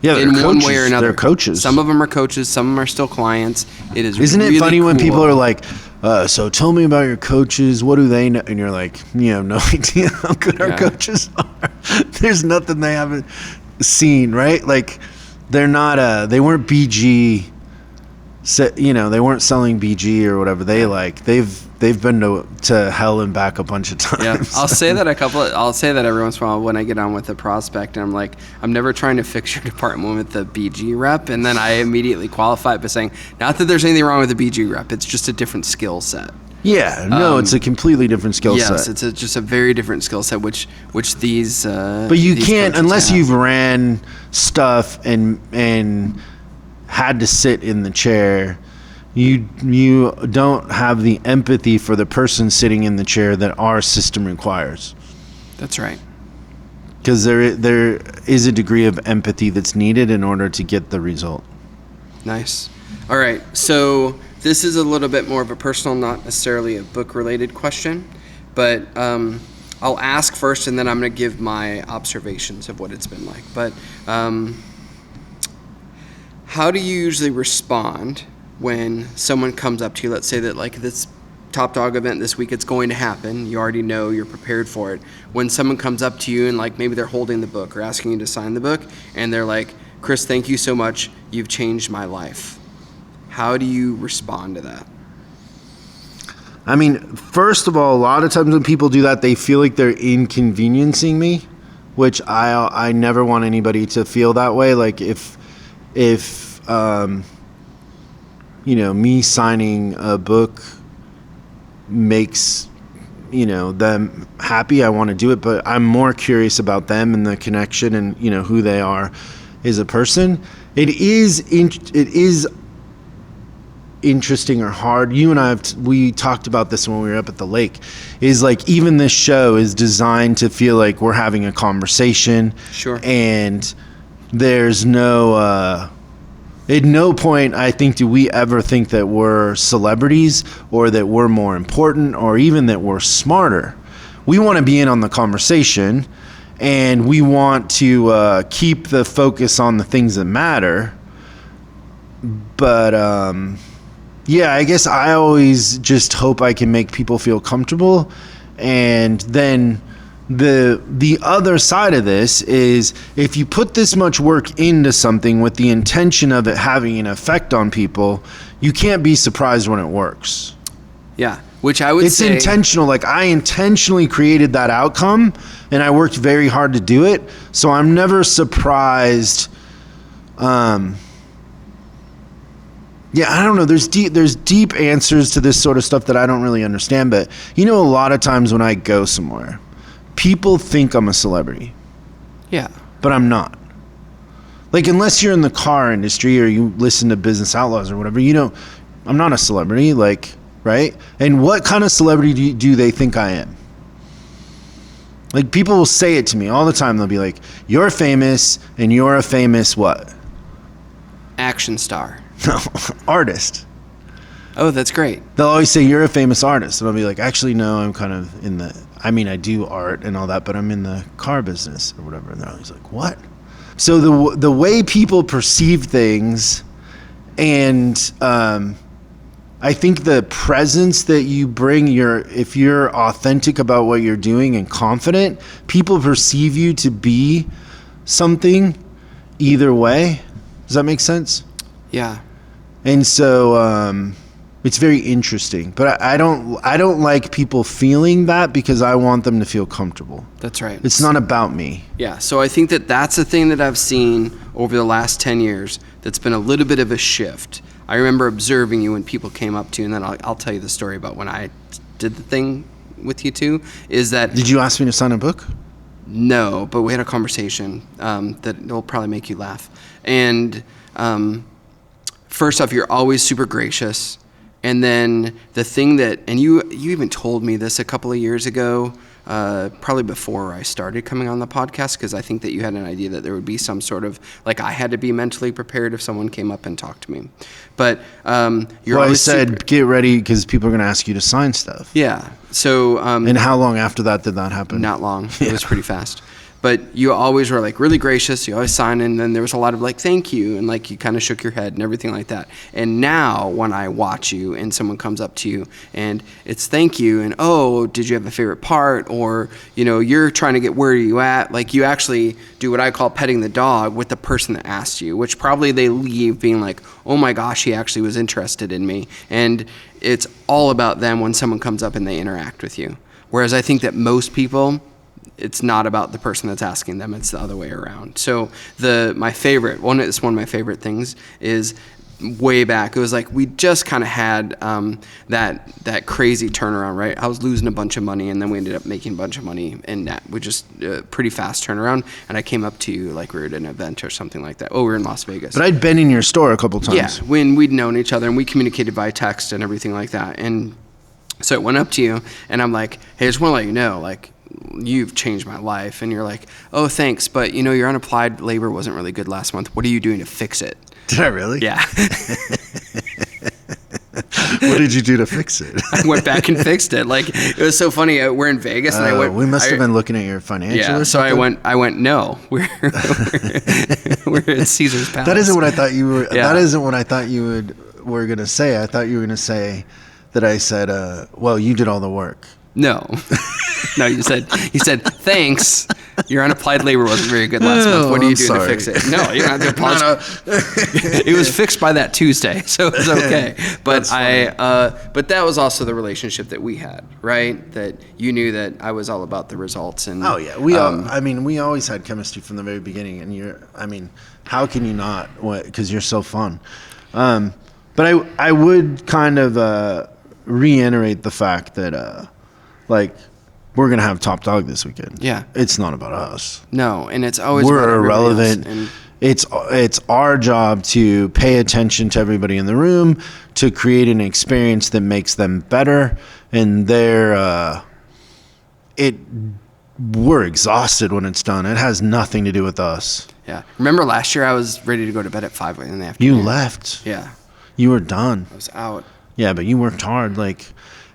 Speaker 1: Yeah, they're
Speaker 2: in
Speaker 1: coaches.
Speaker 2: one way or another.
Speaker 1: They're coaches.
Speaker 2: Some of them are coaches. Some of them are still clients.
Speaker 1: Isn't it funny when people are like, so tell me about your coaches. What do they know? And you're like, you have no idea how good our coaches are. There's nothing they haven't seen, right? Like, they're not, they weren't BG, you know, they weren't selling BG or whatever. They've been to hell and back a bunch of times.
Speaker 2: Yeah, I'll say that every once in a while when I get on with a prospect and I'm like, I'm never trying to fix your department with the BG rep, and then I immediately qualify it by saying, not that there's anything wrong with the BG rep, it's just a different skill set.
Speaker 1: Yeah, no, it's a completely different skill set.
Speaker 2: Yes, it's just a very different skill set, which these.
Speaker 1: But you can't unless you've ran stuff and had to sit in the chair. You don't have the empathy for the person sitting in the chair that our system requires.
Speaker 2: That's right.
Speaker 1: Because there is a degree of empathy that's needed in order to get the result.
Speaker 2: Nice. All right, so this is a little bit more of a personal, not necessarily a book-related question, but I'll ask first, and then I'm going to give my observations of what it's been like. But how do you usually respond when someone comes up to you? Let's say that like this Top Dog event this week, it's going to happen. You already know, you're prepared for it. When someone comes up to you and like maybe they're holding the book or asking you to sign the book, and they're like, Chris, thank you so much. You've changed my life. How do you respond to that?
Speaker 1: I mean, first of all, a lot of times when people do that, they feel like they're inconveniencing me, which I never want anybody to feel that way. Like if you know, me signing a book makes, you know, them happy, I want to do it, but I'm more curious about them and the connection and, you know, who they are as a person. It is interesting or hard. You and I we talked about this when we were up at the lake, is like even this show is designed to feel like we're having a conversation.
Speaker 2: Sure.
Speaker 1: And there's no at no point I think do we ever think that we're celebrities or that we're more important or even that we're smarter. We want to be in on the conversation, and we want to keep the focus on the things that matter. But yeah, I guess I always just hope I can make people feel comfortable. And then the other side of this is, if you put this much work into something with the intention of it having an effect on people, you can't be surprised when it works.
Speaker 2: Yeah, which I would say...
Speaker 1: It's intentional. Like, I intentionally created that outcome, and I worked very hard to do it. So I'm never surprised. Yeah, I don't know. There's deep answers to this sort of stuff that I don't really understand. But, you know, a lot of times when I go somewhere, people think I'm a celebrity.
Speaker 2: Yeah.
Speaker 1: But I'm not. Like, unless you're in the car industry or you listen to Business Outlaws or whatever, you know, I'm not a celebrity, like, right? And what kind of celebrity do they think I am? Like, people will say it to me all the time. They'll be like, you're famous, and you're a famous what?
Speaker 2: Action star.
Speaker 1: No, artist.
Speaker 2: Oh, that's great.
Speaker 1: They'll always say, you're a famous artist. And I'll be like, actually, no, I'm kind of in I do art and all that, but I'm in the car business or whatever. And they're always like, what? So the way people perceive things, and I think the presence that you bring, if you're authentic about what you're doing and confident, people perceive you to be something either way. Does that make sense?
Speaker 2: Yeah.
Speaker 1: And so it's very interesting, but I don't like people feeling that because I want them to feel comfortable.
Speaker 2: That's right.
Speaker 1: It's not about me.
Speaker 2: Yeah, so I think that's the thing that I've seen over the last 10 years that's been a little bit of a shift. I remember observing you when people came up to you, and then I'll tell you the story about when I did the thing with you two, is that...
Speaker 1: Did you ask me to sign a book?
Speaker 2: No, but we had a conversation that will probably make you laugh. And first off, you're always super gracious. And then the thing that, and you even told me this a couple of years ago, probably before I started coming on the podcast, because I think that you had an idea that there would be some sort of, like, I had to be mentally prepared if someone came up and talked to me. But you're always
Speaker 1: said, get ready because people are going to ask you to sign stuff.
Speaker 2: Yeah. So.
Speaker 1: And how long after that did that happen?
Speaker 2: Not long. It was pretty fast. But you always were like really gracious. You always signed, and then there was a lot of like thank you, and like you kind of shook your head and everything like that. And now when I watch you and someone comes up to you and it's thank you, and oh, did you have a favorite part, or you're trying to get where are you at, like you actually do what I call petting the dog with the person that asked you, which probably they leave being like, oh my gosh, he actually was interested in me. And it's all about them when someone comes up and they interact with you. Whereas I think that most people, it's not about the person that's asking them, it's the other way around. So my favorite one, it's one of my favorite things, is way back. It was like we just kind of had that crazy turnaround, right? I was losing a bunch of money, and then we ended up making a bunch of money, and that we just pretty fast turnaround. And I came up to you like we were at an event or something like that. Oh, we were in Las Vegas.
Speaker 1: But I'd been in your store a couple times.
Speaker 2: Yeah, when we'd known each other and we communicated by text and everything like that. And so I went up to you and I'm like, hey, I just want to let you know, like, you've changed my life. And you're like, oh, thanks, but your unapplied labor wasn't really good last month. What are you doing to fix it?
Speaker 1: Did I really?
Speaker 2: Yeah.
Speaker 1: What did you do to fix it?
Speaker 2: I went back and fixed it. Like, it was so funny. We're in Vegas, and I went.
Speaker 1: We must have been looking at your financials.
Speaker 2: Yeah. So I went. No, we're at Caesar's Palace.
Speaker 1: That isn't what I thought you were.
Speaker 2: Yeah.
Speaker 1: That isn't what I thought you were gonna say. I thought you were gonna say that I said, well, you did all the work.
Speaker 2: No. No, you said thanks. Your unapplied labor wasn't very good last month. What are you doing to fix it? No, you don't have to apologize. It was fixed by that Tuesday, so it's okay. But but that was also the relationship that we had, right? That you knew that I was all about the results. And
Speaker 1: oh yeah, we always had chemistry from the very beginning. And how can you not? Because you're so fun. But I would kind of reiterate the fact that we're gonna have Top Dog this weekend.
Speaker 2: Yeah,
Speaker 1: it's not about us.
Speaker 2: No, and it's always
Speaker 1: we're
Speaker 2: about
Speaker 1: irrelevant.
Speaker 2: And
Speaker 1: it's our job to pay attention to everybody in the room, to create an experience that makes them better, and we're exhausted when it's done. It has nothing to do with us.
Speaker 2: Yeah. Remember last year I was ready to go to bed at 5 in the afternoon.
Speaker 1: You left.
Speaker 2: Yeah.
Speaker 1: You were done.
Speaker 2: I was out.
Speaker 1: Yeah, but you worked hard.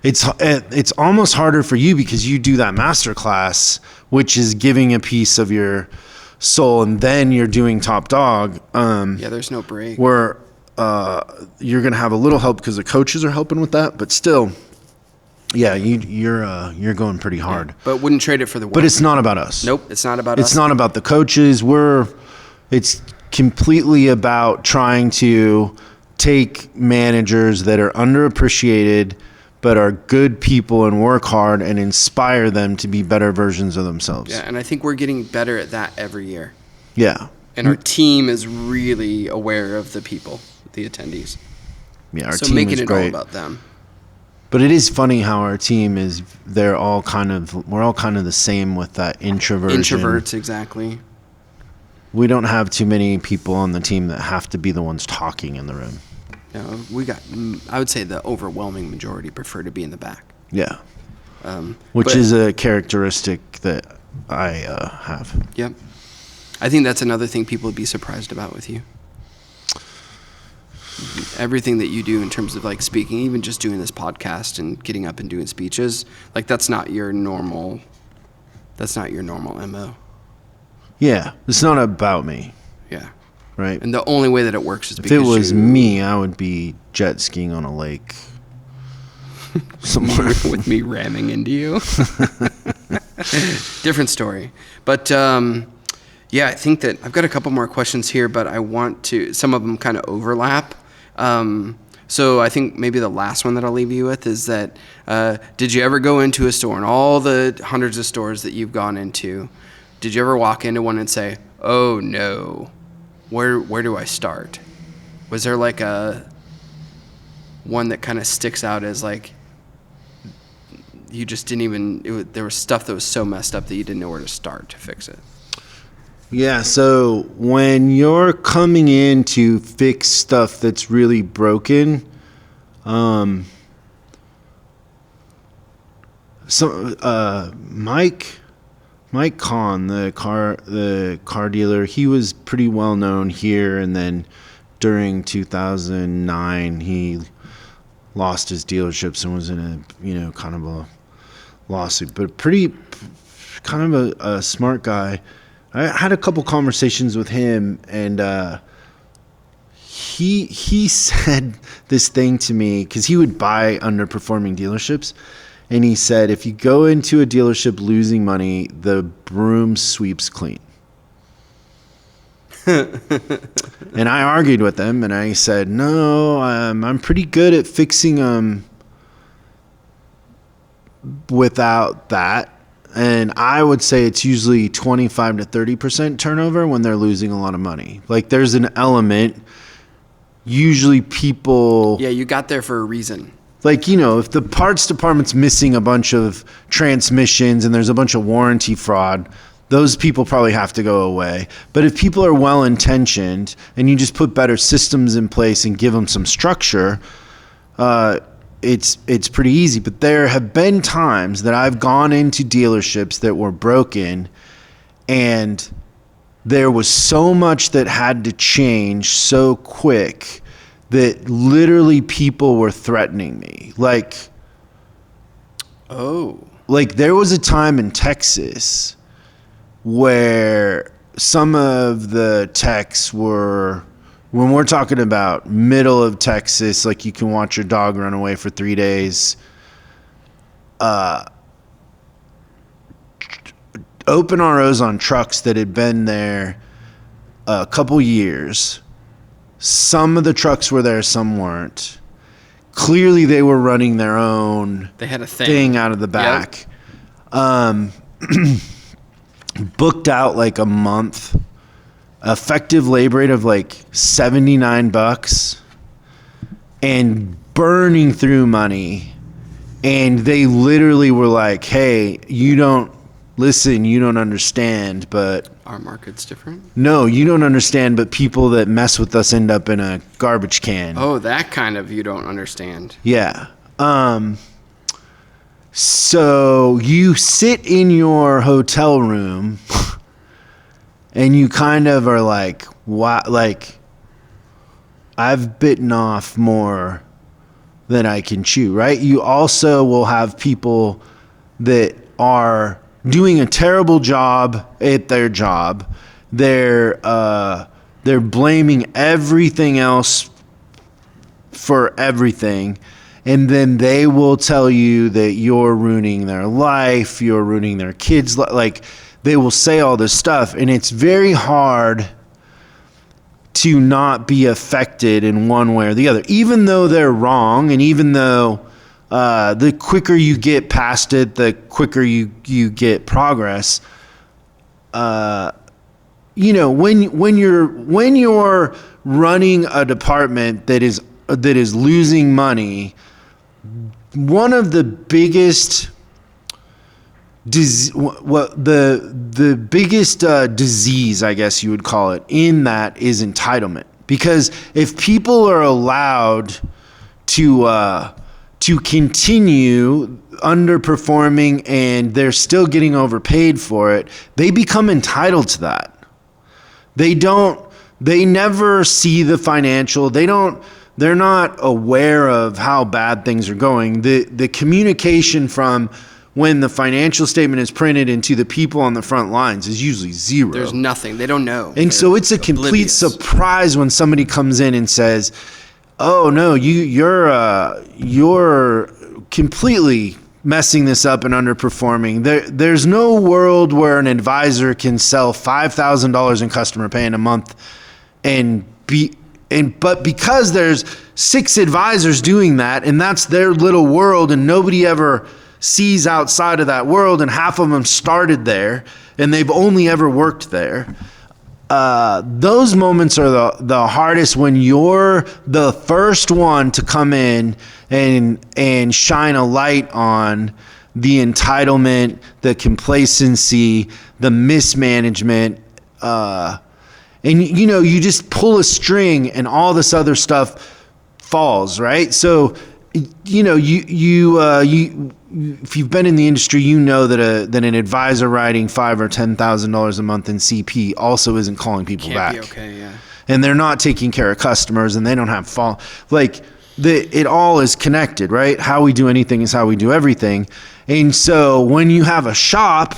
Speaker 1: It's almost harder for you because you do that master class, which is giving a piece of your soul, and then you're doing Top Dog.
Speaker 2: Yeah, there's no break.
Speaker 1: Where you're gonna have a little help because the coaches are helping with that, but still, yeah, you're going pretty hard.
Speaker 2: Yeah, but wouldn't trade it for the work.
Speaker 1: But it's not about us.
Speaker 2: Nope, it's not about us.
Speaker 1: It's not about the coaches. It's completely about trying to take managers that are underappreciated but are good people and work hard and inspire them to be better versions of themselves.
Speaker 2: Yeah, and I think we're getting better at that every year.
Speaker 1: Yeah.
Speaker 2: And our team is really aware of the people, the attendees.
Speaker 1: Yeah, our
Speaker 2: so
Speaker 1: team
Speaker 2: making
Speaker 1: is
Speaker 2: it
Speaker 1: great.
Speaker 2: all about them.
Speaker 1: But it is funny how our team is, we're all kind of the same with that introversion.
Speaker 2: Introverts, exactly.
Speaker 1: We don't have too many people on the team that have to be the ones talking in the room.
Speaker 2: No, I would say the overwhelming majority prefer to be in the back.
Speaker 1: Yeah. Which is a characteristic that I have.
Speaker 2: Yep. I think that's another thing people would be surprised about with you. everything that you do in terms of like speaking, even just doing this podcast and getting up and doing speeches, like that's not your normal MO.
Speaker 1: Yeah, it's not about me,
Speaker 2: Yeah.
Speaker 1: right?
Speaker 2: And the only way that it works is
Speaker 1: If
Speaker 2: because
Speaker 1: it was me, I would be jet skiing on a lake somewhere.
Speaker 2: with me ramming into you. Different story. But yeah, I think that I've got a couple more questions here, but I want to, some of them kind of overlap. So I think maybe the last one that I'll leave you with is that, did you ever go into a store, and all the hundreds of stores that you've gone into, did you ever walk into one and say, oh no, where do I start? Was there like a one that kind of sticks out as like, you just didn't even, there was stuff that was so messed up that you didn't know where to start to fix it?
Speaker 1: Yeah, so when you're coming in to fix stuff that's really broken, Mike Kahn, the car dealer, he was pretty well known here, and then during 2009 he lost his dealerships and was in a kind of a lawsuit, but pretty kind of a smart guy. I had a couple conversations with him, and he said this thing to me, because he would buy underperforming dealerships, and he said, if you go into a dealership losing money, the broom sweeps clean. And I argued with him, and I said, no, I'm pretty good at fixing them without that. And I would say it's usually 25 to 30% turnover when they're losing a lot of money. Like, there's an element, usually people...
Speaker 2: Yeah, you got there for a reason.
Speaker 1: Like, if the parts department's missing a bunch of transmissions and there's a bunch of warranty fraud, those people probably have to go away. But if people are well-intentioned and you just put better systems in place and give them some structure, it's pretty easy. But there have been times that I've gone into dealerships that were broken, and there was so much that had to change so quick that literally people were threatening me. Like there was a time in Texas where some of the techs were, when we're talking about middle of Texas, like you can watch your dog run away for 3 days, open ROs on trucks that had been there a couple years. Some of the trucks were there, some weren't. Clearly they were running their own
Speaker 2: They had a thing
Speaker 1: out of the back. Yep. Booked out like a month. Effective labor rate of like $79 and burning through money. And they literally were like, hey, you don't understand, but
Speaker 2: our market's different.
Speaker 1: No, you don't understand, but people that mess with us end up in a garbage can.
Speaker 2: Oh, that kind of you don't understand.
Speaker 1: Yeah. So you sit in your hotel room and you kind of are like, wow, like I've bitten off more than I can chew, right? You also will have people that are doing a terrible job at their job. They're blaming everything else for everything. And then they will tell you that you're ruining their life, you're ruining their kids' life. Like, they will say all this stuff, and it's very hard to not be affected in one way or the other, even though they're wrong, and even though the quicker you get past it, the quicker you get progress. When you're running a department that is losing money, one of the biggest disease, I guess you would call it, in that is entitlement. Because if people are allowed to continue underperforming and they're still getting overpaid for it, they become entitled to that. They never see the financial. They they're not aware of how bad things are going. The communication from when the financial statement is printed into the people on the front lines is usually zero.
Speaker 2: There's nothing. They don't know.
Speaker 1: And so it's a complete
Speaker 2: oblivious.
Speaker 1: surprise when somebody comes in and says, "Oh no, you're completely messing this up and underperforming." There's no world where an advisor can sell $5,000 in customer pay in a month but because there's 6 advisors doing that, and that's their little world, and nobody ever sees outside of that world, and half of them started there and they've only ever worked there. Those moments are the hardest when you're the first one to come in and shine a light on the entitlement, the complacency, the mismanagement, and you just pull a string and all this other stuff falls, right? So if you've been in the industry, you know that an advisor writing $5,000 or $10,000 a month in CP also isn't calling people back.
Speaker 2: Can't be okay, yeah.
Speaker 1: And they're not taking care of customers, and they don't have it all is connected, right? How we do anything is how we do everything. And so when you have a shop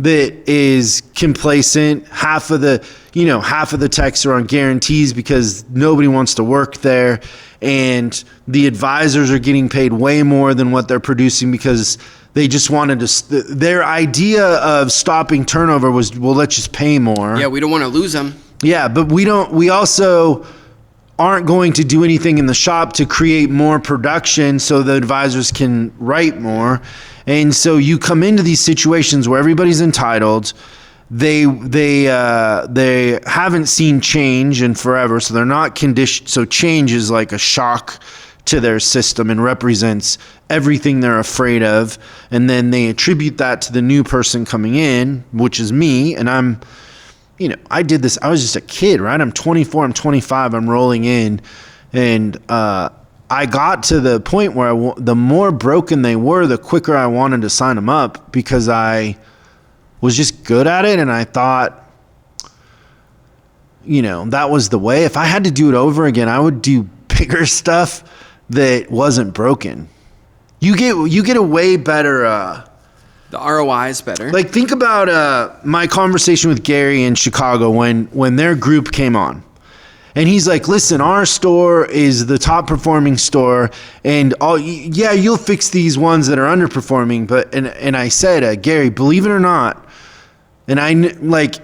Speaker 1: that is complacent, half of the techs are on guarantees because nobody wants to work there, and the advisors are getting paid way more than what they're producing because they just wanted to. Their idea of stopping turnover was, well, let's just pay more.
Speaker 2: Yeah, we don't want to lose them.
Speaker 1: Yeah, but we also aren't going to do anything in the shop to create more production so the advisors can write more. And so you come into these situations where everybody's entitled. They haven't seen change in forever, so they're not conditioned. So change is like a shock to their system and represents everything they're afraid of. And then they attribute that to the new person coming in, which is me. And I did this. I was just a kid, right? I'm 24, I'm 25, I'm rolling in. And I got to the point where the more broken they were, the quicker I wanted to sign them up because I was just good at it. And I thought, that was the way. If I had to do it over again, I would do bigger stuff that wasn't broken. You get a way better...
Speaker 2: the ROI is better.
Speaker 1: Like, think about my conversation with Gary in Chicago when their group came on. And he's like, listen, our store is the top performing store, and you'll fix these ones that are underperforming. But and I said, Gary, believe it or not, and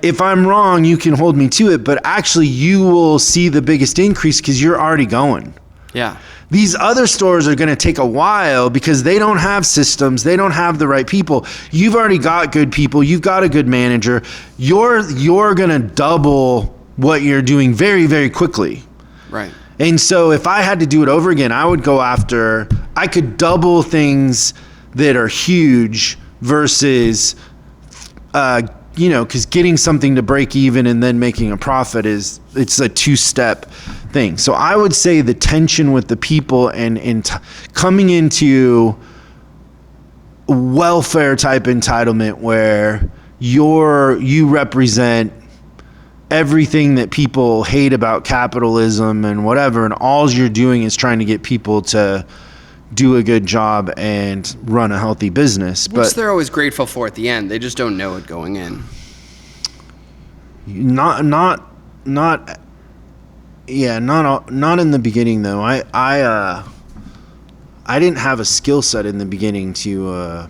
Speaker 1: if I'm wrong, you can hold me to it, but actually you will see the biggest increase because you're already going.
Speaker 2: Yeah.
Speaker 1: These other stores are going to take a while because they don't have systems. They don't have the right people. You've already got good people. You've got a good manager. You're going to double what you're doing very, very quickly.
Speaker 2: Right.
Speaker 1: And so if I had to do it over again, I would go after, I could double things that are huge versus, because getting something to break even and then making a profit it's a 2-step thing. So I would say the tension with the people and coming into welfare type entitlement where you represent everything that people hate about capitalism and whatever, and all you're doing is trying to get people to do a good job and run a healthy business.
Speaker 2: Which they're always grateful for at the end. They just don't know it going in.
Speaker 1: Not in the beginning though. I didn't have a skill set in the beginning to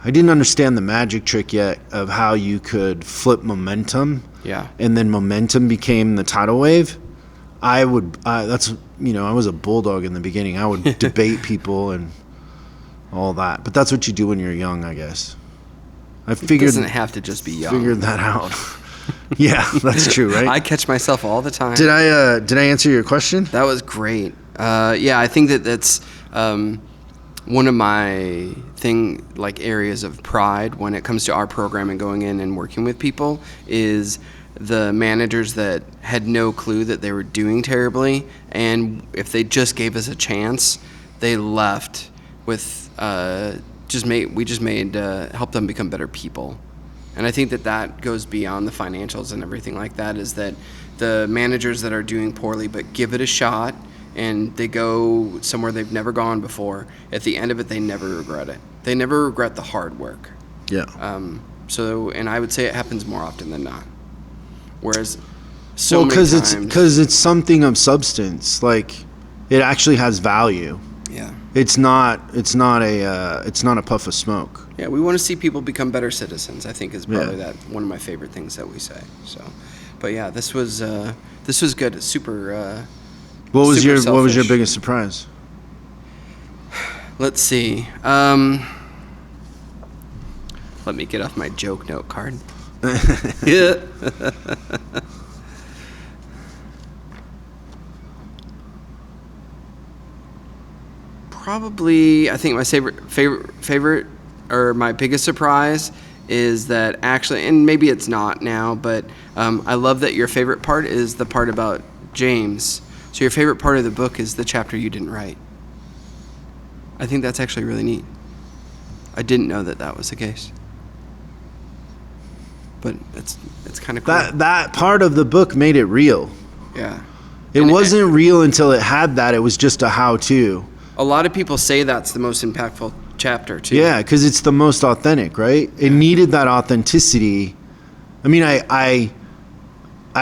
Speaker 1: I didn't understand the magic trick yet of how you could flip momentum.
Speaker 2: Yeah.
Speaker 1: And then momentum became the tidal wave. I was a bulldog in the beginning. I would debate people and all that. But that's what you do when you're young, I guess.
Speaker 2: It doesn't have to just be young.
Speaker 1: Figured that out. Yeah, that's true, right?
Speaker 2: I catch myself all the time.
Speaker 1: Did I answer your question?
Speaker 2: That was great. I think that's one of my areas of pride when it comes to our program and going in and working with people is the managers that had no clue that they were doing terribly, and if they just gave us a chance, they left with helped them become better people. And I think that goes beyond the financials and everything like that, is that the managers that are doing poorly but give it a shot and they go somewhere they've never gone before, at the end of it, they never regret it. They never regret the hard work.
Speaker 1: Yeah.
Speaker 2: And I would say it happens more often than not. Whereas so many
Speaker 1: because
Speaker 2: times...
Speaker 1: because it's something of substance. Like, it actually has value.
Speaker 2: Yeah.
Speaker 1: It's not a puff of smoke.
Speaker 2: Yeah, we want to see people become better citizens, I think, is probably one of my favorite things that we say. So, but yeah, this was good. It's super
Speaker 1: What was
Speaker 2: super
Speaker 1: your
Speaker 2: selfish.
Speaker 1: biggest surprise?
Speaker 2: Let's see. Let me get off my joke note card. Yeah. Probably, I think my favorite or my biggest surprise is that actually, and maybe it's not now, but I love that your favorite part is the part about James. So your favorite part of the book is the chapter you didn't write. I think that's actually really neat. I didn't know that was the case. But it's kind of cool.
Speaker 1: That part of the book made it real.
Speaker 2: Yeah.
Speaker 1: It wasn't real until it had that. It was just a how-to.
Speaker 2: A lot of people say that's the most impactful chapter, too.
Speaker 1: Yeah, because it's the most authentic, right? It needed that authenticity. I mean, I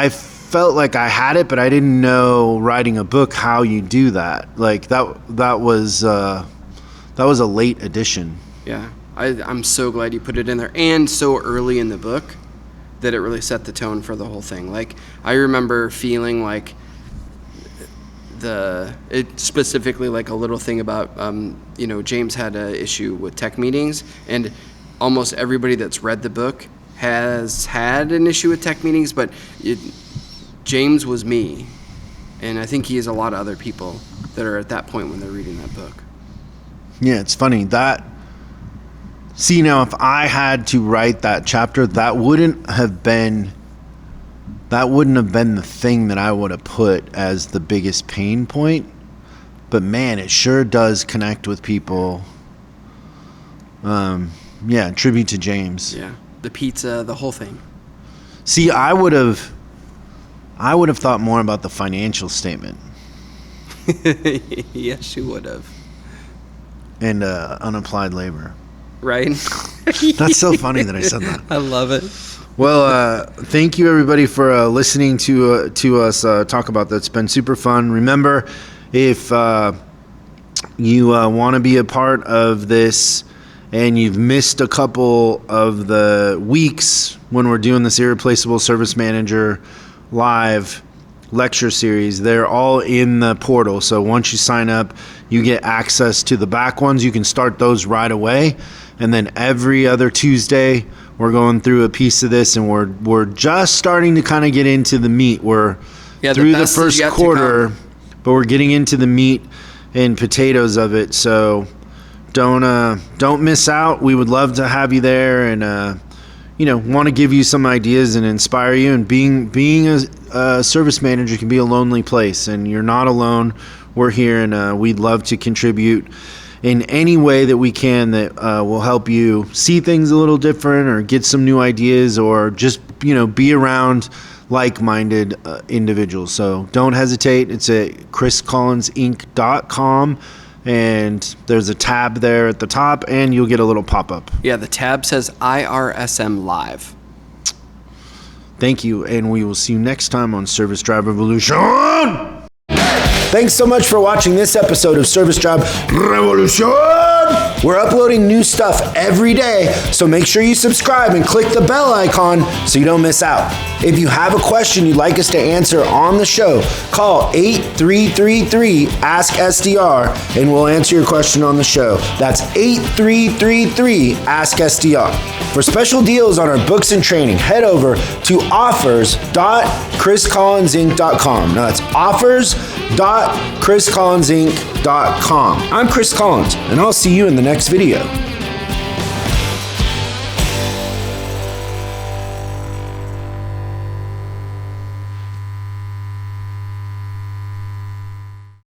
Speaker 1: felt like I had it, but I didn't know writing a book how you do that. Like, that was a late addition.
Speaker 2: Yeah. I'm so glad you put it in there, and so early in the book that it really set the tone for the whole thing. Like, I remember feeling like it specifically, like a little thing about James had an issue with tech meetings, and almost everybody that's read the book has had an issue with tech meetings, but James was me, and I think he is a lot of other people that are at that point when they're reading that book.
Speaker 1: Yeah, it's funny that. See, now if I had to write that chapter, that wouldn't have been the thing that I would have put as the biggest pain point. But man, it sure does connect with people. Yeah, tribute to James.
Speaker 2: Yeah, the pizza, the whole thing.
Speaker 1: See, I would have thought more about the financial statement.
Speaker 2: Yes, you would have.
Speaker 1: And unapplied labor.
Speaker 2: Right?
Speaker 1: That's so funny that I said that.
Speaker 2: I love it.
Speaker 1: Well, thank you everybody for listening to us talk about that. It's been super fun. Remember, if you want to be a part of this and you've missed a couple of the weeks when we're doing this Irreplaceable Service Manager live lecture series, they're all in the portal. So once you sign up, you get access to the back ones. You can start those right away. And then every other Tuesday, we're going through a piece of this, and we're just starting to kind of get into the meat. We're through the first quarter, but we're getting into the meat and potatoes of it. So don't miss out. We would love to have you there, and want to give you some ideas and inspire you. And being a service manager can be a lonely place, and you're not alone. We're here, and we'd love to contribute in any way that we can that will help you see things a little different, or get some new ideas, or just be around like-minded individuals. So don't hesitate. It's at chriscollinsinc.com, and there's a tab there at the top, and you'll get a little pop-up.
Speaker 2: Yeah, the tab says IRSM Live.
Speaker 1: Thank you, and we will see you next time on Service Drive Revolution. Thanks so much for watching this episode of Service Drive Revolution. We're uploading new stuff every day, so make sure you subscribe and click the bell icon so you don't miss out. If you have a question you'd like us to answer on the show, call 8333-ASK-SDR and we'll answer your question on the show. That's 8333-ASK-SDR. For special deals on our books and training, head over to offers.chriscollinsinc.com. Now that's offers.chriscollinsinc.com. I'm Chris Collins, and I'll see you in the next video.